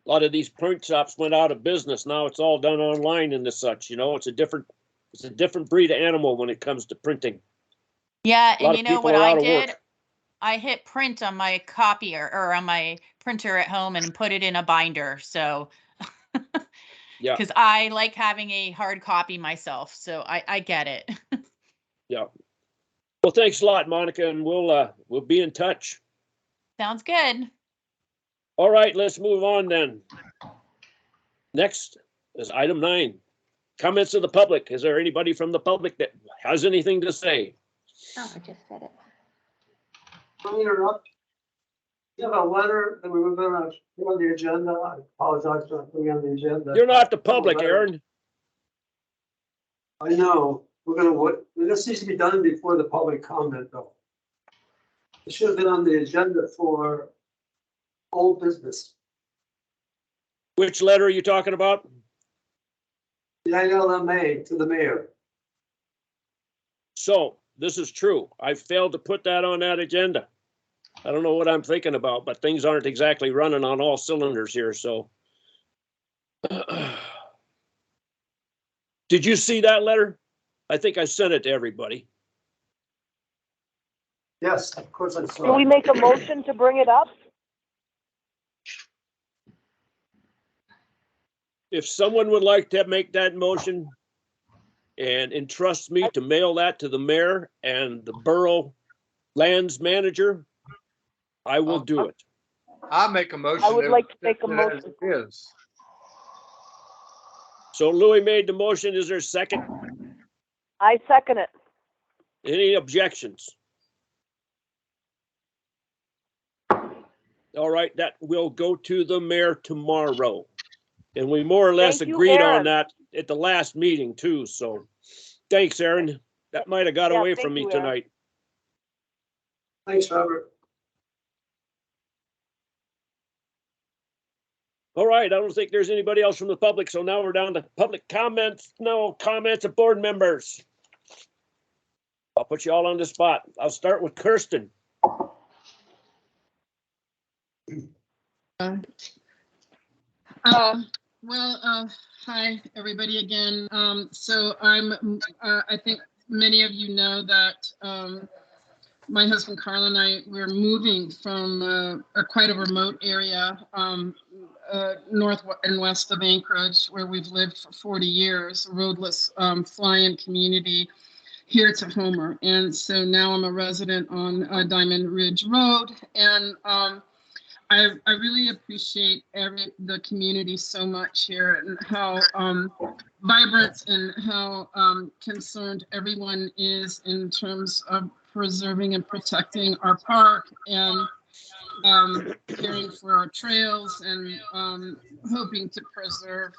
lot of these print shops went out of business. Now it's all done online and such, you know, it's a different breed of animal when it comes to printing. Yeah. And you know what I did? Work. I hit print on my copier or on my printer at home and put it in a binder. So yeah, because I like having a hard copy myself. So I get it. Yeah. Well, thanks a lot, Monica, and we'll be in touch. Sounds good. All right, let's move on then. Next is item 9. Comments of the public. Is there anybody from the public that has anything to say? Oh, I just said it. Can I interrupt? You have a letter that we were gonna put on the agenda. I apologize for not putting on the agenda. You're not the public, Aaron. I know. We're gonna what? This needs to be done before the public comment, though. It should have been on the agenda for old business. Which letter are you talking about? The ILMA to the mayor. So this is true. I failed to put that on that agenda. I don't know what I'm thinking about, but things aren't exactly running on all cylinders here. So did you see that letter? I think I sent it to everybody. Yes, of course I saw. Can we make a motion to bring it up? If someone would like to make that motion and entrust me to mail that to the mayor and the borough lands manager, I will do it. I'll make a motion. I would like to make a as motion. it is. So Louis made the motion. Is there a second? I second it. Any objections? All right, that will go to the mayor tomorrow. And we more or less Thank you, agreed on Aaron. that at the last meeting too, so thanks, Aaron. That might have got Yeah, away thank from me you, Aaron. tonight. Thanks, Robert. All right, I don't think there's anybody else from the public, so now we're down to public comments. No comments of board members. I'll put you all on the spot. I'll start with Kirsten. Hi, everybody again. So I think many of you know that my husband Carl and I, we're moving from quite a remote area north and west of Anchorage, where we've lived for 40 years, a roadless fly-in community here to Homer. And so now I'm a resident on Diamond Ridge Road, and I really appreciate the community so much here, and how vibrant and how concerned everyone is in terms of preserving and protecting our park, and caring for our trails, and hoping to preserve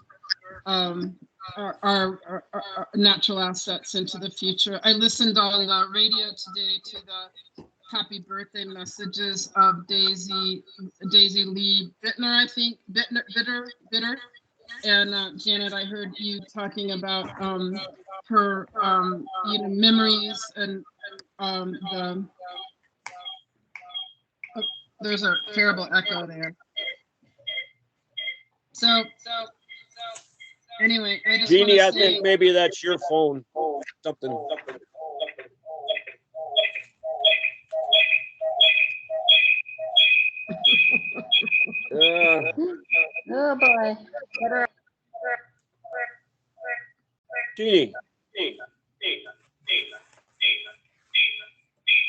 our natural assets into the future. I listened on the radio today to the happy birthday messages of Daisy Lee Bittner, I think, Bitter. And Janet, I heard you talking about her, memories, and there's a terrible echo there. So anyway, I just Jeannie, I want to say, think maybe that's your phone. Something. Oh, boy. Jeannie.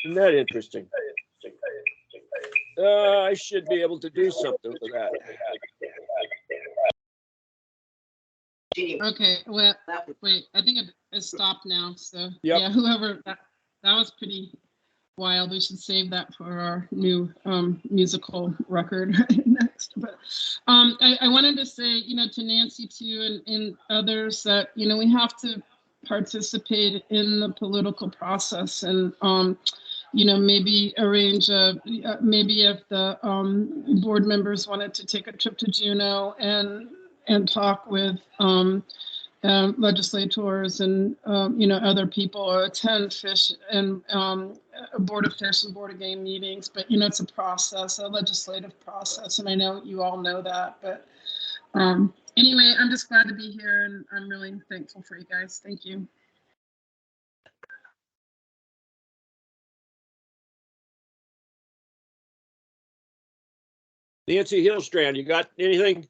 Isn't that interesting? I should be able to do something with that. okay, well, wait, I think it stopped now. So Yep. yeah, whoever that was pretty wild. We should save that for our new musical record next. But I wanted to say, to Nancy too, and others, that we have to participate in the political process, and maybe arrange maybe if the board members wanted to take a trip to Juneau and talk with legislators and other people, or attend fish and board of fish and board of game meetings. But it's a process, a legislative process, and I know you all know that. But anyway, I'm just glad to be here, and I'm really thankful for you guys. Thank you. Nancy Hillstrand, you got anything?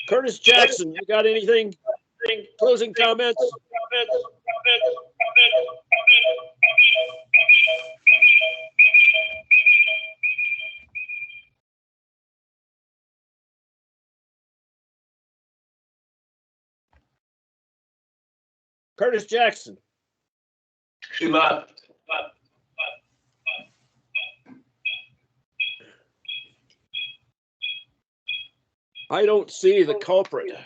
Curtis Jackson, you got anything? Closing comments? Curtis Jackson. She left. I don't see the culprit.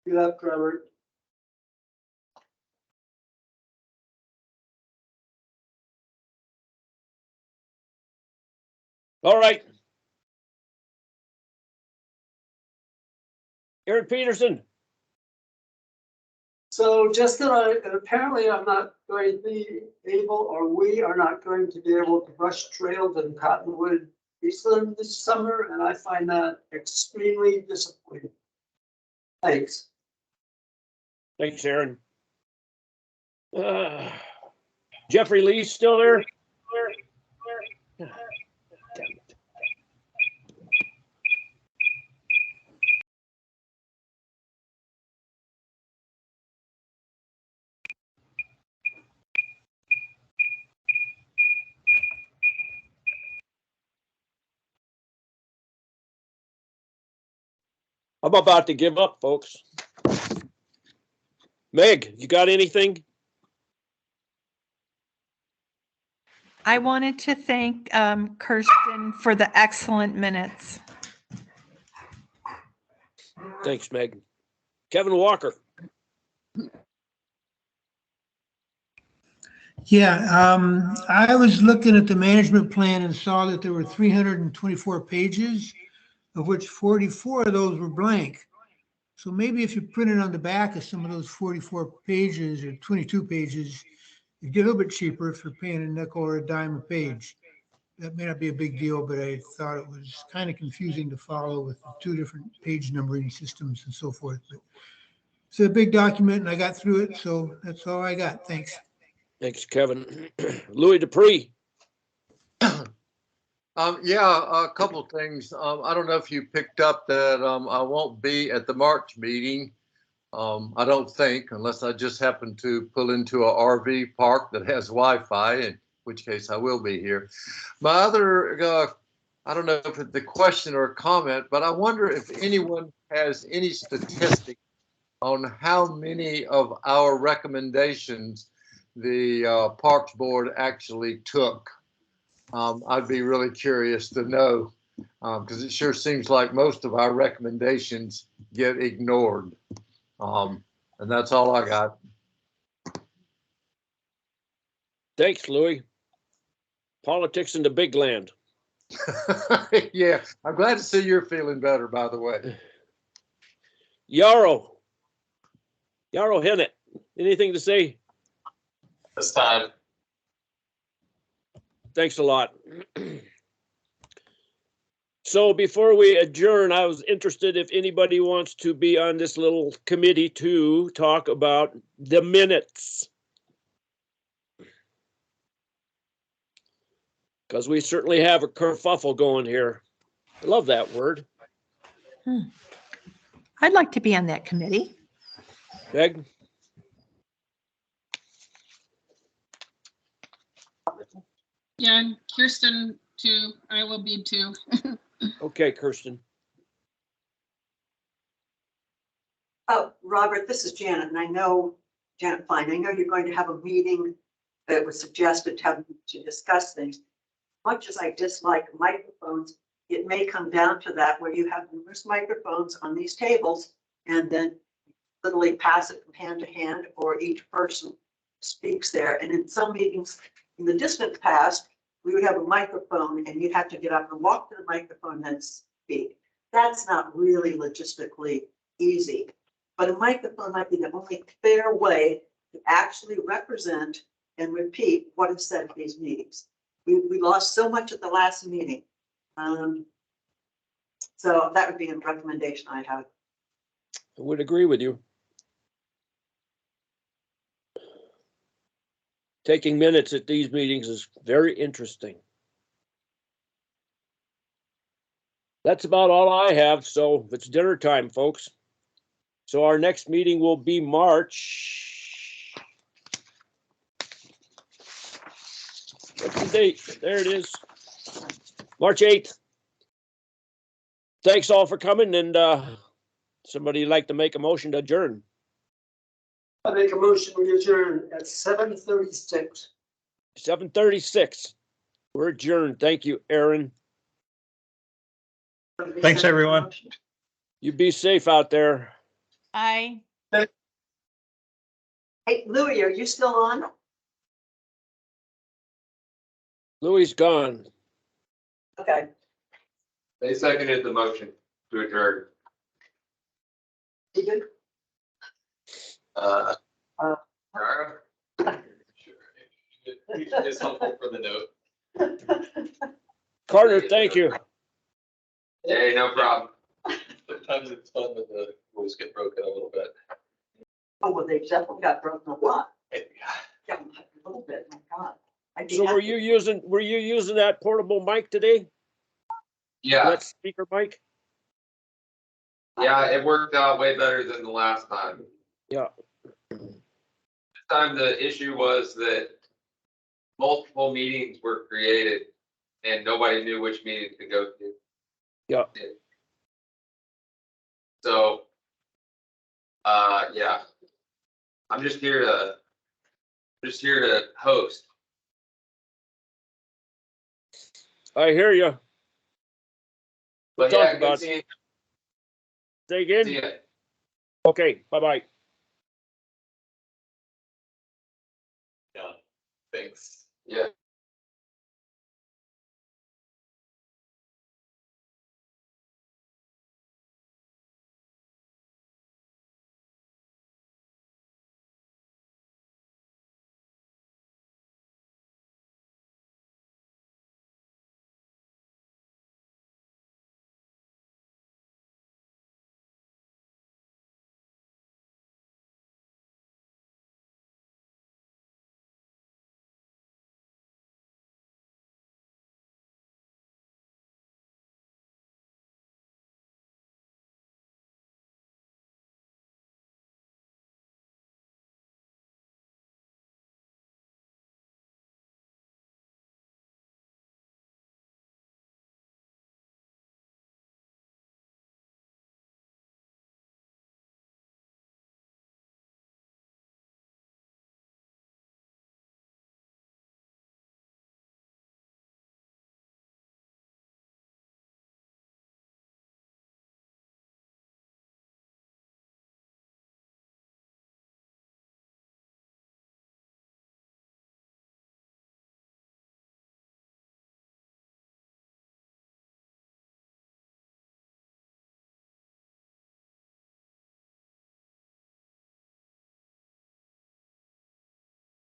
You left, Robert. All right. Aaron Peterson. So just that apparently I'm not going to be able, or we are not going to be able to brush trails in Cottonwood, Eastland this summer, and I find that extremely disappointing. Thanks. Thanks, Aaron. Jeffrey Lee still there? Damn it. I'm about to give up, folks. Meg, you got anything? I wanted to thank Kirsten for the excellent minutes. Thanks, Meg. Kevin Walker. Yeah, I was looking at the management plan and saw that there were 324 pages, of which 44 of those were blank. So maybe if you print it on the back of some of those 44 pages or 22 pages, it'd get a little bit cheaper if you're paying a nickel or a dime a page. That may not be a big deal, but I thought it was kind of confusing to follow with the two different page numbering systems and so forth. But it's a big document and I got through it, so that's all I got. Thanks. Thanks, Kevin. Louis Dupree. Yeah, a couple of things. I don't know if you picked up that I won't be at the March meeting. I don't think, unless I just happen to pull into a RV park that has Wi-Fi, in which case I will be here. My other, I don't know if it's a question or a comment, but I wonder if anyone has any statistics on how many of our recommendations the Parks Board actually took. I'd be really curious to know, because it sure seems like most of our recommendations get ignored. And that's all I got. Thanks, Louis. Politics in the big land. Yeah, I'm glad to see you're feeling better, by the way. Yarrow Hennett, anything to say? This time. Thanks a lot. So before we adjourn, I was interested if anybody wants to be on this little committee to talk about the minutes. Because we certainly have a kerfuffle going here. I love that word. I'd like to be on that committee. Meg? Yeah, and Kirsten too. I will be too. Okay, Kirsten. Oh, Robert, this is Janet, and I know, Janet Fine, I know you're going to have a meeting that was suggested to discuss things. Much as I dislike microphones, it may come down to that where you have numerous microphones on these tables and then literally pass it from hand to hand, or each person speaks there. And in some meetings in the distant past, we would have a microphone and you'd have to get up and walk to the microphone and speak. That's not really logistically easy, but a microphone might be the only fair way to actually represent and repeat what is said at these meetings. We lost so much at the last meeting. So that would be a recommendation I have. I would agree with you. Taking minutes at these meetings is very interesting. That's about all I have. So it's dinner time, folks. So our next meeting will be March. What's the date? There it is. March 8th. Thanks all for coming, and somebody like to make a motion to adjourn. I make a motion we adjourn at 7:36. 7:36. We're adjourned. Thank you, Aaron. Thanks, everyone. You be safe out there. Aye. Hey, Louis, are you still on? Louis gone. Okay. They seconded the motion to adjourn. You good? Sure. It's helpful for the note. Carter, thank you. Hey, no problem. Sometimes it's fun when the rules get broken a little bit. Oh, well, they definitely got broken a lot. Yeah. Yeah, a little bit, my God. So were you using that portable mic today? Yeah. That speaker mic? Yeah, it worked out way better than the last time. Yeah. This time the issue was that multiple meetings were created and nobody knew which meeting to go to. Yeah. So, yeah, I'm just here to host. I hear you. We'll But yeah, talk good about seeing it. Say again? See ya. Okay, bye-bye. Yeah. Thanks. Yeah.